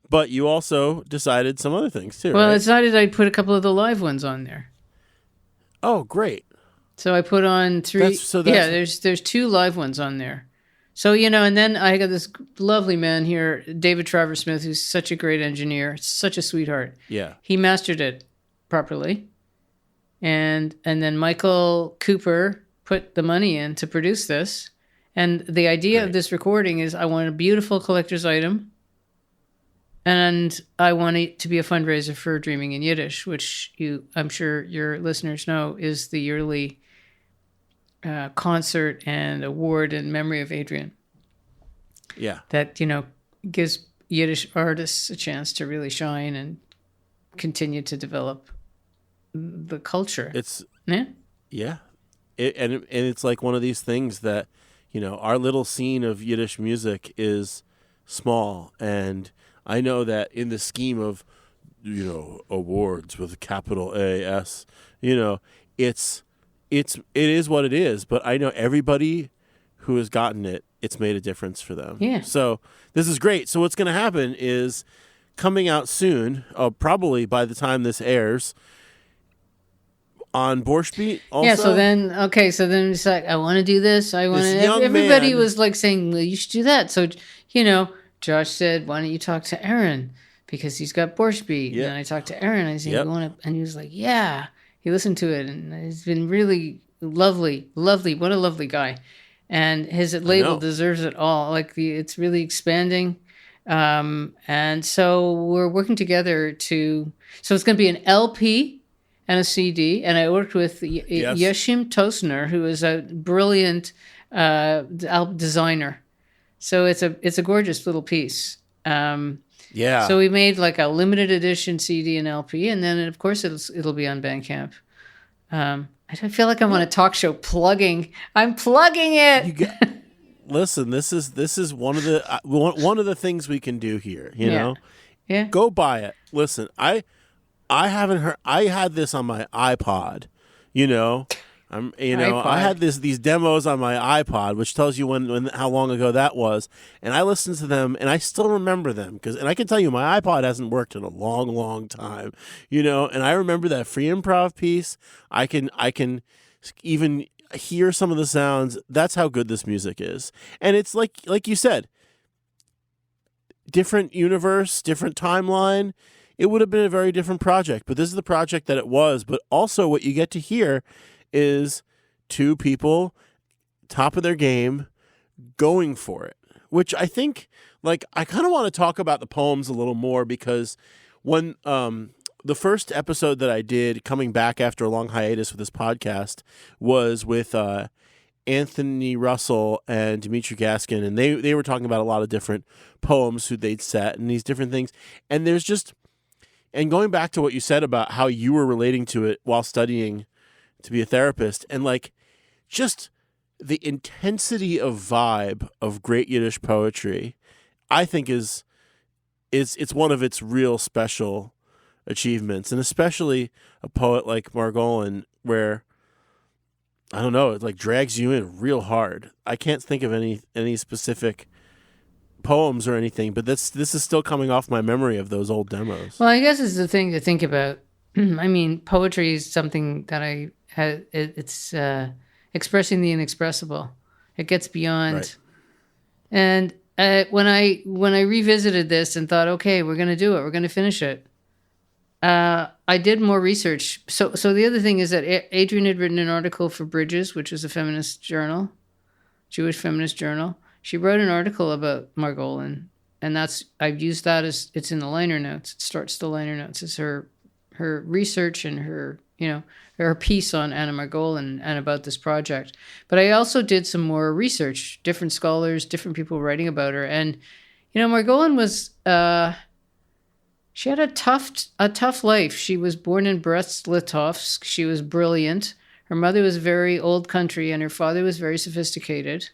But you also decided some other things too, Well, right? I decided I'd put a couple of the live ones on there. Oh, great. So I put on 3. There's 2 live ones on there. So, and then I got this lovely man here, David Travers Smith, who's such a great engineer, such a sweetheart. Yeah. He mastered it properly. And then Michael Cooper put the money in to produce this. And the idea of this recording is I want a beautiful collector's item. And I want it to be a fundraiser for Dreaming in Yiddish, which I'm sure your listeners know is the yearly concert and award in memory of Adrian. Yeah. That, gives Yiddish artists a chance to really shine and continue to develop the culture. Yeah. And it's like one of these things that, our little scene of Yiddish music is small, and I know that in the scheme of, awards with a capital A-S, it is what it is. But I know everybody who has gotten it, it's made a difference for them. Yeah. So this is great. So what's going to happen is coming out soon, probably by the time this airs, on Borscht Beat also. Yeah, so then it's like, I want to do this. Everybody was like saying, well, you should do that. So, Josh said, why don't you talk to Aaron? Because he's got Borscht Beat. Yep. And I talked to Aaron. I said, you want to? And he was like, yeah. He listened to it, and he's been really lovely. What a lovely guy. And his label deserves it all. Like it's really expanding. And so we're working together so it's going to be an LP and a CD. And I worked with Yeshim Tosner, who is a brilliant designer. So it's a gorgeous little piece. So we made like a limited edition CD and LP, and then of course it'll be on Bandcamp. I feel like I'm on a talk show plugging. I'm plugging it. Listen, this is one of the things we can do here. You know, go buy it. Listen, I haven't heard. I had this on my iPod. You know. I had these demos on my iPod, which tells you when how long ago that was, and I listened to them, and I still remember them and I can tell you my iPod hasn't worked in a long, long time, and I remember that free improv piece. I can even hear some of the sounds. That's how good this music is, and it's like you said, different universe, different timeline. It would have been a very different project, but this is the project that it was. But also, what you get to hear is two people, top of their game, going for it, which I think, I kind of want to talk about the poems a little more, because when the first episode that I did, coming back after a long hiatus with this podcast, was with Anthony Russell and Dimitri Gaskin, and they were talking about a lot of different poems who they'd set and these different things, and and going back to what you said about how you were relating to it while studying to be a therapist, and just the intensity of vibe of great Yiddish poetry, I think it's one of its real special achievements, and especially a poet like Margolin, where I don't know, it drags you in real hard. I can't think of any specific poems or anything, but this is still coming off my memory of those old demos. Well, I guess it's the thing to think about. I mean, poetry is something that it's expressing the inexpressible. It gets beyond. Right. And when I revisited this and thought, okay, we're going to do it, we're going to finish it, I did more research. So the other thing is that Adrienne had written an article for Bridges, which is a feminist journal, Jewish feminist journal. She wrote an article about Margolin, and I've used that as it's in the liner notes. It starts the liner notes as her research and her piece on Anna Margolin and about this project. But I also did some more research, different scholars, different people writing about her. And, Margolin was, she had a tough life. She was born in Brest-Litovsk. She was brilliant. Her mother was very old country and her father was very sophisticated.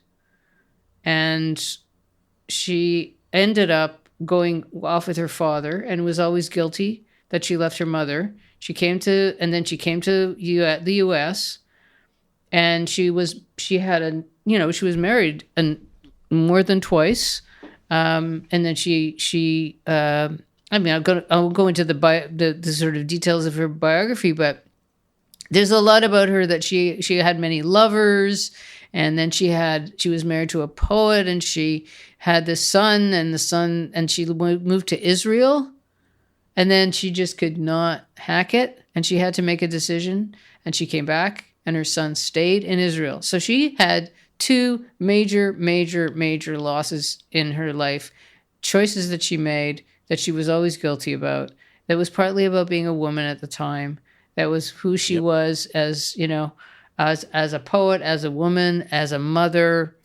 And she ended up going off with her father and was always guilty that she left her mother. She came to the U.S. and she was married more than twice, and then I'll go into the sort of details of her biography, but there's a lot about her that she had many lovers, and then she was married to a poet, and she had this son, and she moved to Israel. And then she just could not hack it, and she had to make a decision, and she came back, and her son stayed in Israel. So she had two major, major, major losses in her life, choices that she made that she was always guilty about, that was partly about being a woman at the time, that was who she was as a poet, as a woman, as a mother.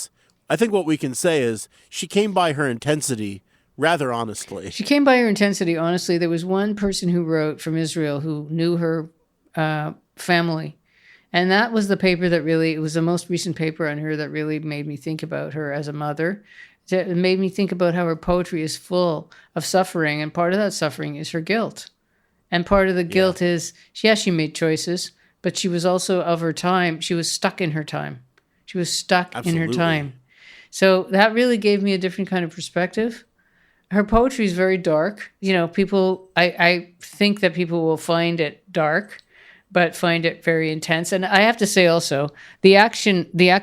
I think what we can say is she came by her intensity rather honestly. She came by her intensity honestly. There was one person who wrote from Israel who knew her family. And that was the paper it was the most recent paper on her that really made me think about her as a mother. It made me think about how her poetry is full of suffering. And part of that suffering is her guilt. And part of the guilt is, she made choices, but she was also of her time. She was stuck in her time. She was stuck in her time. So that really gave me a different kind of perspective. Her poetry is very dark. I think that people will find it dark, but find it very intense. And I have to say also, the act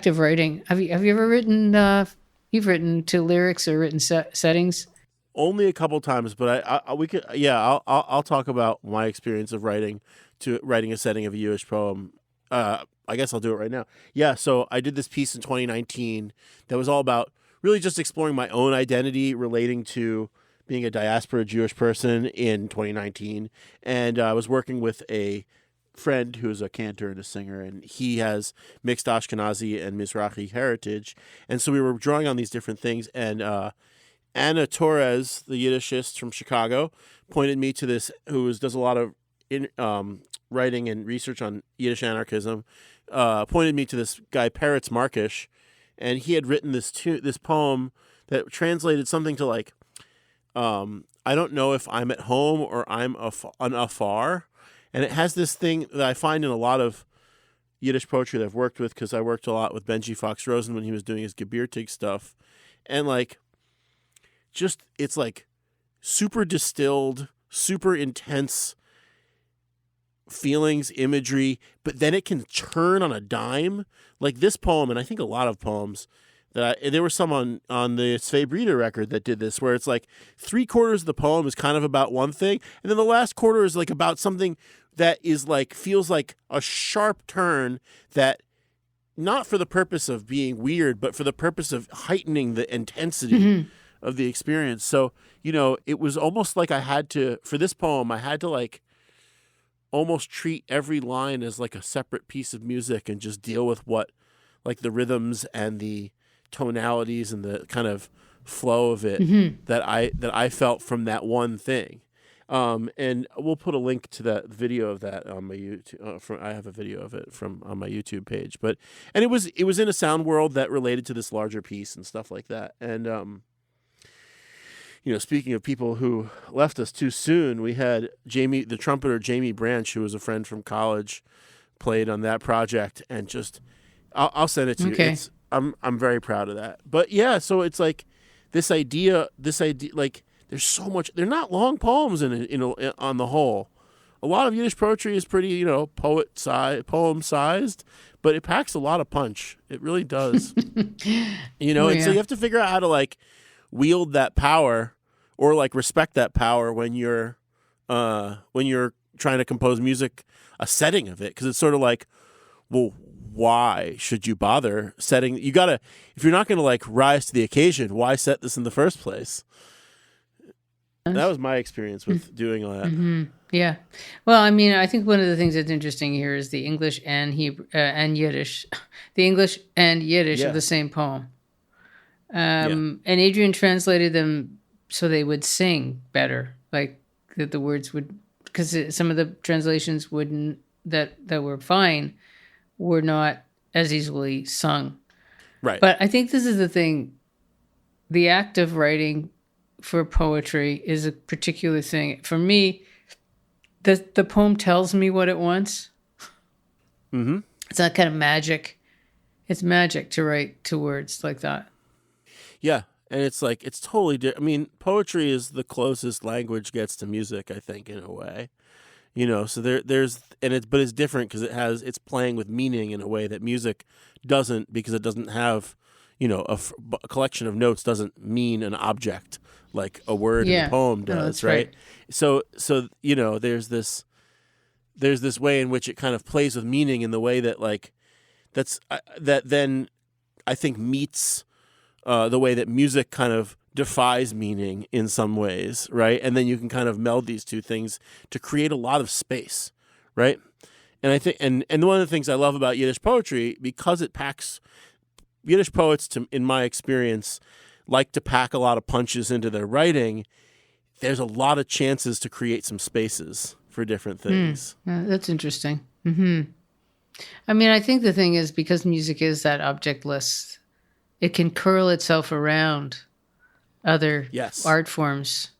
of writing. Have you ever written? You've written to lyrics or written settings? Only a couple times, but I'll talk about my experience of writing a setting of a Jewish poem. I guess I'll do it right now. Yeah, so I did this piece in 2019 that was all about really just exploring my own identity relating to being a diaspora Jewish person in 2019. And I was working with a friend who's a cantor and a singer, and he has mixed Ashkenazi and Mizrahi heritage. And so we were drawing on these different things. And Anna Torres, the Yiddishist from Chicago, pointed me to this, does a lot of writing and research on Yiddish anarchism, pointed me to this guy, Peretz Markish, and he had written this poem that translated something to like, I don't know if I'm at home or I'm afar. And it has this thing that I find in a lot of Yiddish poetry that I've worked with, because I worked a lot with Benji Fox Rosen when he was doing his Gebirtig stuff. And like, just, it's like super distilled, super intense feelings, imagery, but then it can turn on a dime. Like this poem, and I think a lot of poems, there were some on the Sve Breeder record that did this, where it's like 3/4 of the poem is kind of about one thing, and then the last quarter is like about something that is like, feels like a sharp turn, that not for the purpose of being weird, but for the purpose of heightening the intensity of the experience. So, it was almost like for this poem, I had to like almost treat every line as like a separate piece of music and just deal with what, like the rhythms and the tonalities and the kind of flow of it that I felt from that one thing. And we'll put a link to that video of that on my YouTube. I have a video of it on my YouTube page, and it was in a sound world that related to this larger piece and stuff like that. And speaking of people who left us too soon, we had the trumpeter Jamie Branch, who was a friend from college, played on that project, and just I'll send it to you. I'm very proud of that. But yeah, so it's like this idea, like there's so much. They're not long poems on the whole. A lot of Yiddish poetry is pretty, poem sized, but it packs a lot of punch. It really does. And so you have to figure out how to like wield that power, or like respect that power when you're trying to compose music, a setting of it, because it's sort of like, well, why should you bother setting? You gotta, if you're not gonna like rise to the occasion, why set this in the first place? That was my experience with doing all that. Yeah. Well, I mean, I think one of the things that's interesting here is the English and Hebrew and Yiddish, the English and Yiddish of the same poem. And Adrian translated them so they would sing better, like that the words would, because some of the translations wouldn't, that were fine, were not as easily sung. Right. But I think this is the thing. The act of writing for poetry is a particular thing. For me, the poem tells me what it wants. It's not kind of magic. It's magic to write to words like that. Yeah. And it's like, it's totally different. I mean, poetry is the closest language gets to music, I think, in a way. So but it's different because it's playing with meaning in a way that music doesn't, because it doesn't have, a collection of notes doesn't mean an object like a word in a poem does, right? So there's this way in which it kind of plays with meaning in the way that like that then I think meets the way that music kind of defies meaning in some ways, right? And then you can kind of meld these two things to create a lot of space, right? And I think, and one of the things I love about Yiddish poetry, because it packs, Yiddish poets, in my experience, like to pack a lot of punches into their writing. There's a lot of chances to create some spaces for different things. That's interesting. I mean, I think the thing is, because music is that objectless, it can curl itself around other art forms.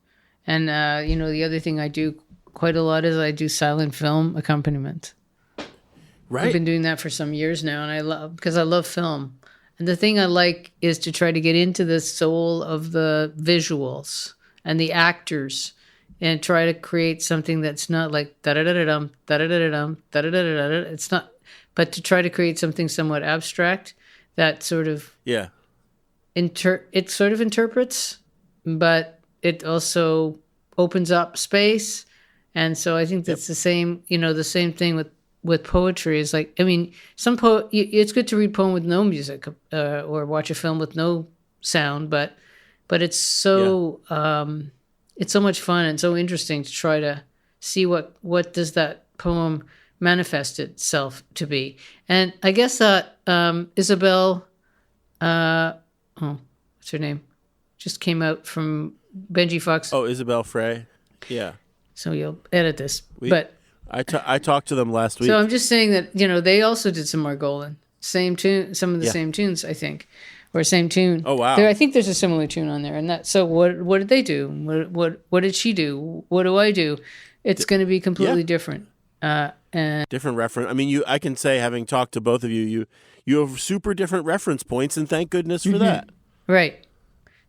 And, the other thing I do quite a lot is I do silent film accompaniment. Right. I've been doing that for some years now, and because I love film. And the thing I like is to try to get into the soul of the visuals and the actors and try to create something that's not like da-da-da-da-dum, da-da-da-da-dum, da-da-da-da-da. It's not, but to try to create something somewhat abstract that sort of it sort of interprets, but it also opens up space. And so I think that's the same thing with poetry. Is like, I mean, it's good to read poem with no music, or watch a film with no sound, but it's so it's so much fun and so interesting to try to see what does that poem manifest itself to be. And I guess that Isabel, what's her name? Just came out from Benji Fox. Oh, Isabel Frey. Yeah. So you'll edit this, but I talked to them last week. so I'm just saying that they also did some Margolin, same tune, some of the same tunes, I think, or same tune. Oh wow! I think there's a similar tune on there, and that. So what did they do? What did she do? What do I do? It's going to be completely different. And different reference. I mean, I can say, having talked to both of you, you have super different reference points, and thank goodness for that. Right.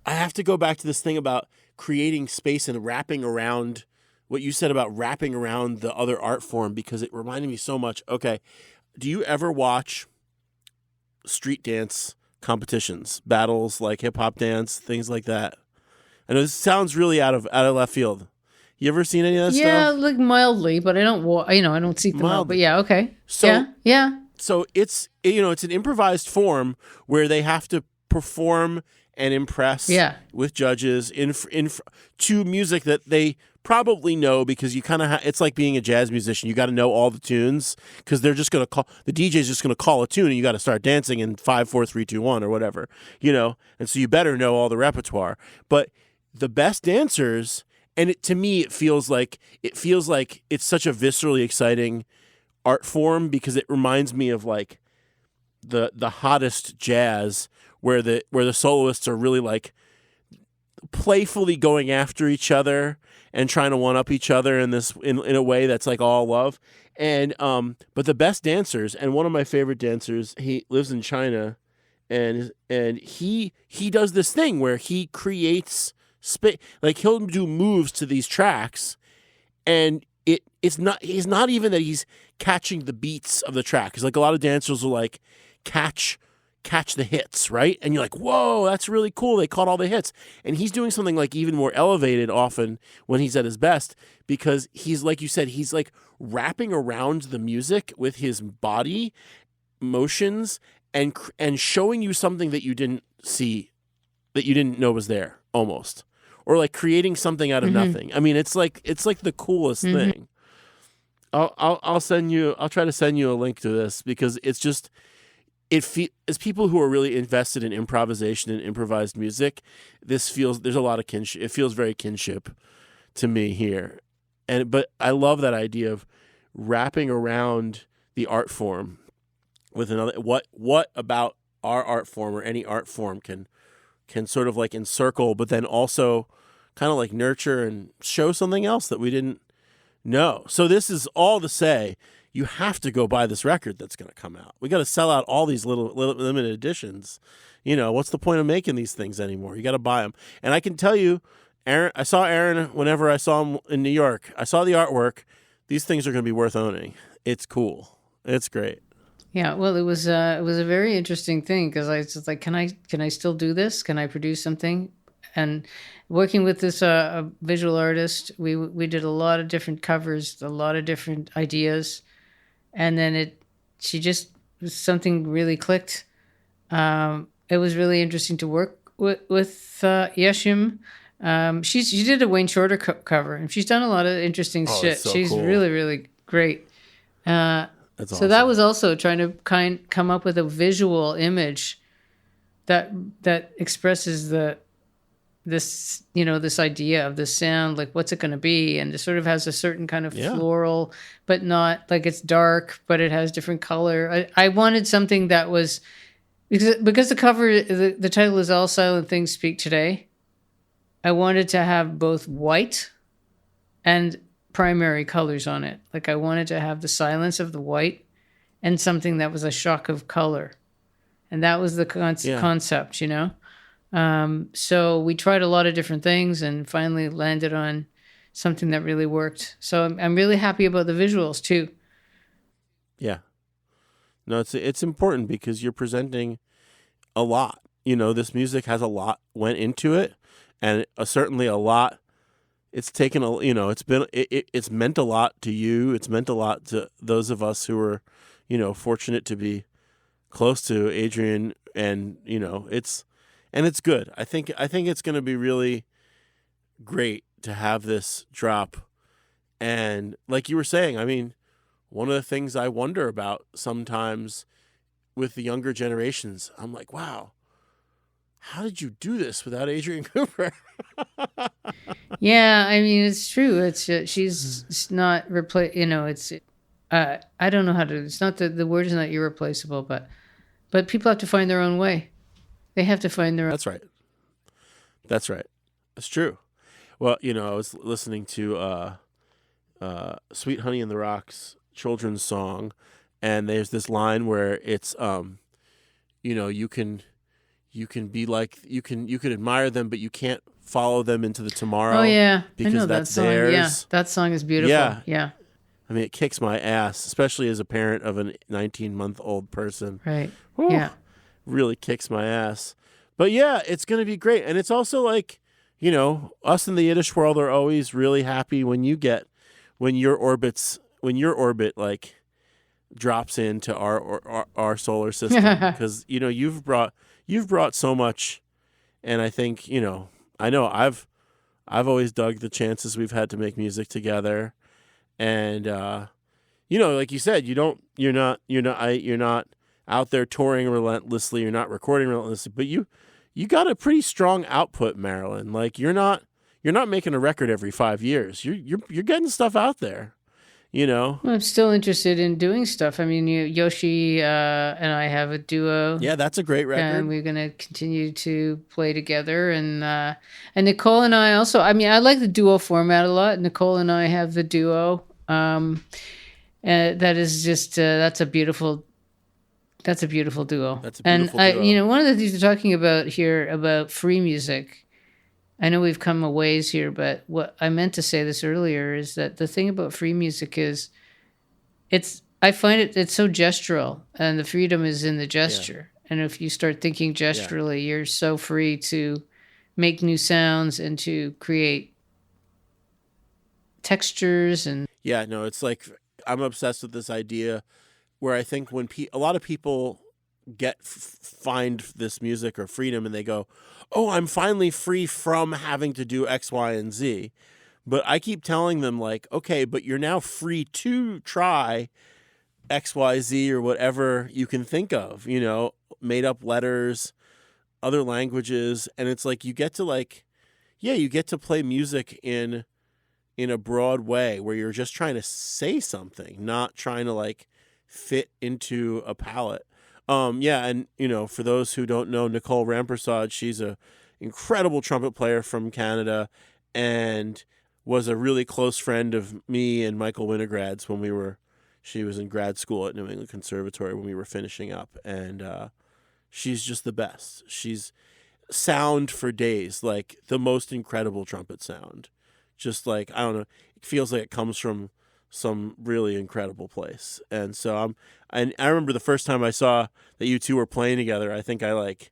I have to go back to this thing about creating space and wrapping around what you said about wrapping around the other art form, because it reminded me so much. Okay, do you ever watch street dance competitions, battles like hip hop dance, things like that? I know this sounds really out of left field. You ever seen any of that stuff? Yeah, like mildly, but I don't. I don't seek them out. But yeah, okay. So yeah. So it's it's an improvised form where they have to perform and impress with judges to music that they probably know, because you kind of it's like being a jazz musician. You got to know all the tunes, because they're just going to call, the DJ's just going to call a tune, and you got to start dancing in 5, 4, 3, 2, 1 or whatever, and so you better know all the repertoire. But the best dancers, and to me it feels like it's such a viscerally exciting art form, because it reminds me of like the hottest jazz, where the soloists are really like playfully going after each other and trying to one up each other in a way that's like all love. And but the best dancers, and one of my favorite dancers, he lives in China, and he does this thing where he creates space. Like, he'll do moves to these tracks, and he's not even that he's catching the beats of the track. Because like a lot of dancers will like catch the hits, right? And you're like, whoa, that's really cool. They caught all the hits. And he's doing something like even more elevated often when he's at his best, because he's, like you said, he's like wrapping around the music with his body motions and showing you something that you didn't see, that you didn't know was there, almost. Or like creating something out of nothing. I mean, it's like the coolest thing. I'll try to send you a link to this, because it's just, as people who are really invested in improvisation and improvised music, there's a lot of kinship. It feels very kinship to me here. But I love that idea of wrapping around the art form with another. What about our art form, or any art form, can sort of like encircle, but then also kind of like nurture and show something else that we didn't know. So this is all to say, you have to go buy this record that's going to come out. We got to sell out all these little limited editions. What's the point of making these things anymore? You got to buy them. And I can tell you, Aaron, I saw Aaron whenever I saw him in New York. I saw the artwork. These things are going to be worth owning. It's cool. It's great. Yeah, well, it was a very interesting thing, because I was like, can I still do this? Can I produce something? And working with this visual artist, we did a lot of different covers, a lot of different ideas. And then something really clicked. It was really interesting to work with Yeshim. She did a Wayne Shorter cover, and she's done a lot of interesting shit. So she's cool. really, really great. That's awesome. So that was also trying to come up with a visual image that expresses this idea of the sound, like what's it going to be, and it sort of has a certain kind of floral, but not like it's dark, but it has different color. I wanted something that was, because the cover, the title is All Silent Things Speak Today. I wanted to have both white and primary colors on it. Like, I wanted to have the silence of the white and something that was a shock of color, and that was the concept, So we tried a lot of different things and finally landed on something that really worked. So I'm really happy about the visuals too. Yeah. No, it's important, because you're presenting a lot. This music has a lot went into it, and certainly a lot. It's taken it's meant a lot to you. It's meant a lot to those of us who are, fortunate to be close to Adrian, and and it's good. I think it's going to be really great to have this drop. And like you were saying, I mean, one of the things I wonder about sometimes with the younger generations, I'm like, wow, how did you do this without Adrian Cooper? Yeah, I mean, it's true. She's not it's I don't know how to. It's not the word is not irreplaceable, but people have to find their own way. They have to find their own. That's right. That's right. That's true. Well, I was listening to Sweet Honey in the Rocks children's song, and there's this line where it's you can be like you can admire them, but you can't follow them into the tomorrow. Oh yeah, because I know that's that song. theirs. Yeah, that song is beautiful. Yeah. I mean, it kicks my ass, especially as a parent of a 19-month-old person. Right. Whew, yeah. Really kicks my ass. But yeah, it's going to be great. And it's also like, us in the Yiddish world are always really happy when your orbit like drops into our solar system, because you've brought so much. And I think, I know I've always dug the chances we've had to make music together. And like you said, you're not out there touring relentlessly, you're not recording relentlessly, but you got a pretty strong output, Marilyn. Like you're not making a record every 5 years. You're getting stuff out there, Well, I'm still interested in doing stuff. I mean, Yoshi and I have a duo. Yeah, that's a great record. And we're going to continue to play together. And Nicole and I also, I mean, I like the duo format a lot. Nicole and I have the duo. That is just, that's a beautiful duo. That's a beautiful duo. One of the things we're talking about here about free music, I know we've come a ways here, but what I meant to say this earlier is that the thing about free music is I find it's so gestural, and the freedom is in the gesture. Yeah. And if you start thinking gesturally, you're so free to make new sounds and to create textures. And yeah, no, it's like I'm obsessed with this idea where I think when a lot of people find this music or freedom and they go, oh, I'm finally free from having to do X, Y, and Z. But I keep telling them, like, okay, but you're now free to try X, Y, Z or whatever you can think of, made up letters, other languages. And it's like you get to play music in a broad way where you're just trying to say something, not trying to like fit into a palette. And for those who don't know Nicole Rampersad, she's a incredible trumpet player from Canada and was a really close friend of me and Michael Winograd's when she was in grad school at New England Conservatory when we were finishing up, and she's just the best. She's sound for days, like the most incredible trumpet sound. Just like, I don't know, it feels like it comes from some really incredible place. And so I remember the first time I saw that you two were playing together, I think I like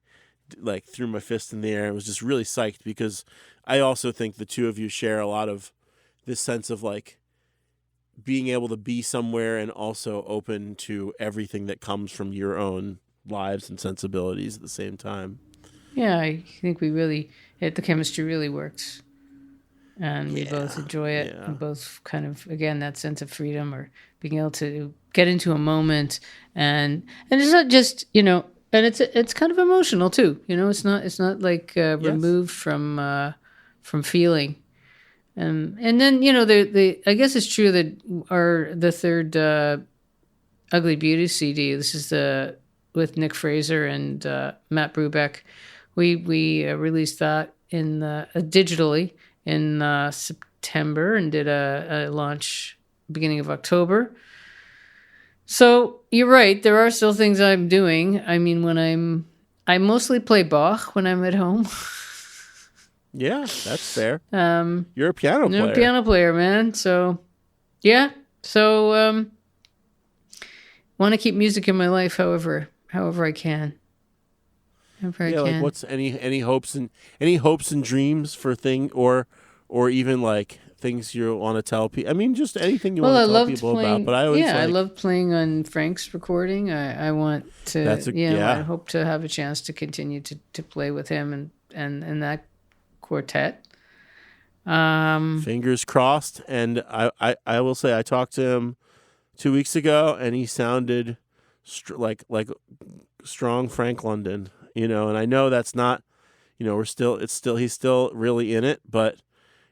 threw my fist in the air and was just really psyched, because I also think the two of you share a lot of this sense of like being able to be somewhere and also open to everything that comes from your own lives and sensibilities at the same time. Yeah, I think the chemistry really works. And we both enjoy it. Yeah. And both kind of, again, that sense of freedom or being able to get into a moment. And it's not just, and it's kind of emotional too. It's not like removed from feeling. And then, I guess it's true that the third Ugly Beauty CD, this is with Nick Fraser and Matt Brubeck. We released that in digitally in September and did a launch beginning of October. So you're right. There are still things I'm doing. I mean, I mostly play Bach when I'm at home. Yeah, that's fair. You're a piano player. I'm a piano player, man. So, yeah. So, want to keep music in my life, however I can. Like what's any hopes and dreams for or even like things you want to tell people? I mean, just anything you Well, I want to tell loved people playing. about. But I always I love playing on Frank's recording. I want to. I hope to have a chance to continue to play with him and that quartet. Fingers crossed. And I will say, I talked to him 2 weeks ago, and he sounded like strong Frank London, and I know that's not, he's still really in it, but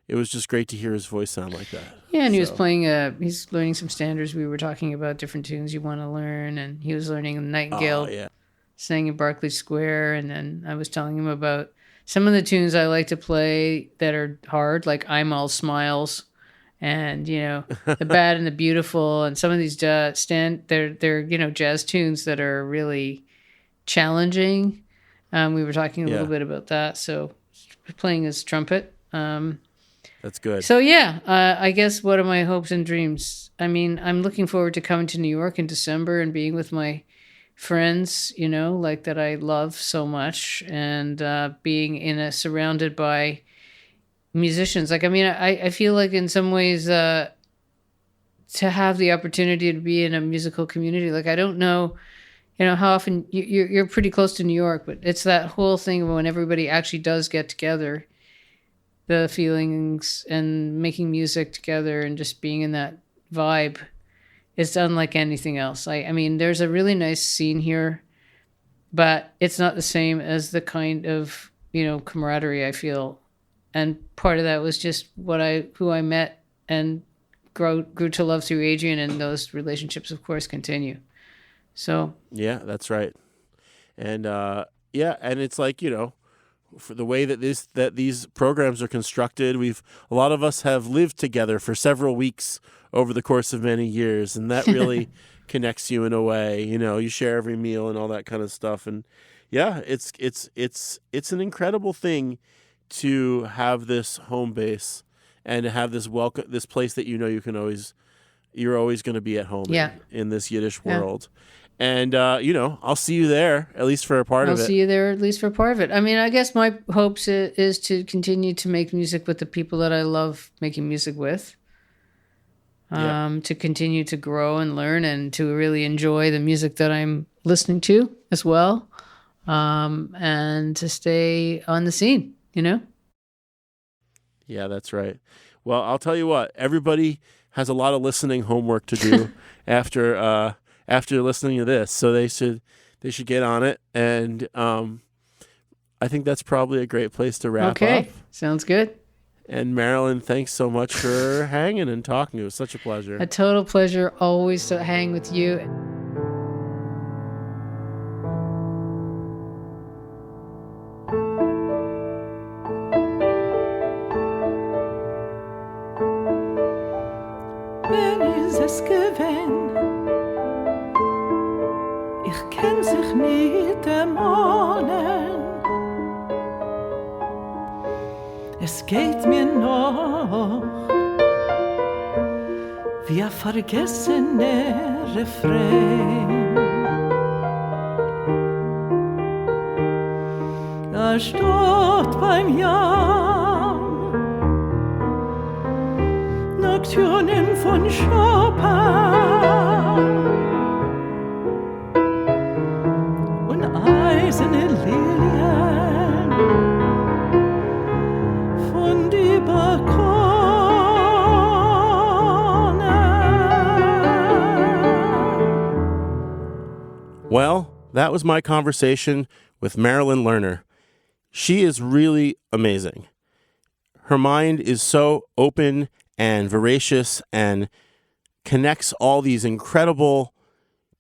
it was just great to hear his voice sound like that. Yeah, and he was playing, he's learning some standards. We were talking about different tunes you want to learn, and he was learning Nightingale, sang in Berkeley Square, and then I was telling him about some of the tunes I like to play that are hard, like I'm All Smiles, and The Bad and the Beautiful, and some of these they're jazz tunes that are really challenging. We were talking a little bit about that. So playing his trumpet. That's good. So I guess what are my hopes and dreams? I mean, I'm looking forward to coming to New York in December and being with my friends, like that I love so much, and being surrounded by musicians. Like, I mean, I feel like in some ways to have the opportunity to be in a musical community, like I don't know, how often you're pretty close to New York, but it's that whole thing of when everybody actually does get together, the feelings and making music together and just being in that vibe is unlike anything else. I mean, there's a really nice scene here, but it's not the same as the kind of, camaraderie I feel. And part of that was just who I met and grew to love through Adrian, and those relationships, of course, continue. So yeah, that's right. And and it's like, for the way that these programs are constructed, a lot of us have lived together for several weeks over the course of many years, and that really connects you in a way. You share every meal and all that kind of stuff, and it's an incredible thing to have this home base and to have this this place that you're always going to be at home in this Yiddish world. And, I'll see you there, at least for a part of it. I'll see you there, at least for a part of it. I mean, I guess my hopes is to continue to make music with the people that I love making music with. To continue to grow and learn and to really enjoy the music that I'm listening to as well. And to stay on the scene, Yeah, that's right. Well, I'll tell you what, everybody has a lot of listening homework to do after listening to this, so they should get on it, and I think that's probably a great place to wrap up. Okay, sounds good. And Marilyn, thanks so much for hanging and talking. It was such a pleasure. A total pleasure always to hang with you. Wenn is es gewesen? Ich kenn sich mit dem Ohnen. Es geht mir noch wie ein vergessener Refrain. Da steht beim Jahr Nocturnen von Chopin und eiserne Lilien von die Balkone. Well, that was my conversation with Marilyn Lerner. She is really amazing. Her mind is so open and voracious and connects all these incredible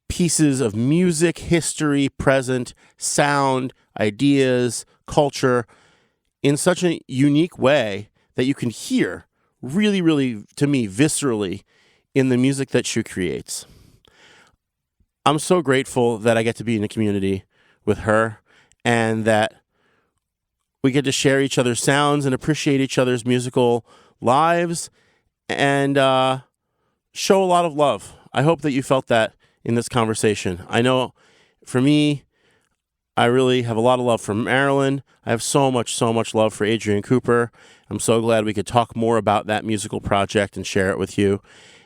pieces of music, history, present, sound, ideas, culture in such a unique way that you can hear really, really, to me, viscerally in the music that she creates. I'm so grateful that I get to be in a community with her and that we get to share each other's sounds and appreciate each other's musical lives and show a lot of love. I hope that you felt that in this conversation. I know for me, I really have a lot of love for Marilyn. I have so much love for Adrian Cooper. I'm so glad we could talk more about that musical project and share it with you.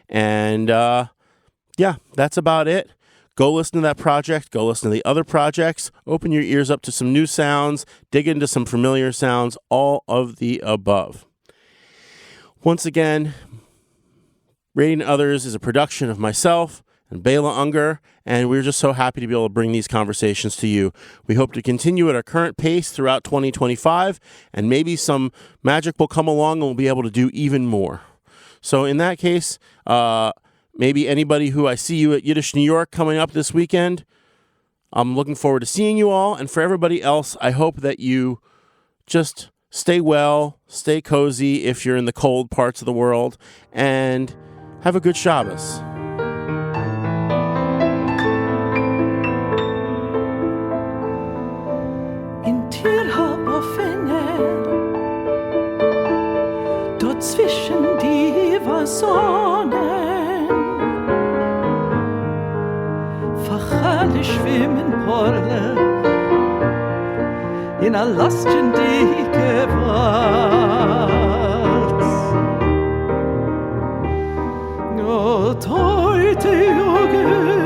And yeah, that's about it. Go listen to that project. Go listen to the other projects. Open your ears up to some new sounds. Dig into some familiar sounds. All of the above. Once again, Radiant Others is a production of myself and Bela Unger, and we're just so happy to be able to bring these conversations to you. We hope to continue at our current pace throughout 2025, and maybe some magic will come along and we'll be able to do even more. So in that case, maybe anybody who I see you at Yiddish New York coming up this weekend, I'm looking forward to seeing you all. And for everybody else, I hope that you just stay well, stay cozy if you're in the cold parts of the world, and have a good Shabbos. In Tierhaboffene, dort zwischen die Sonnen, verchalle schwimmen Porle, in a lastchen dicke Wals. Heute Jugend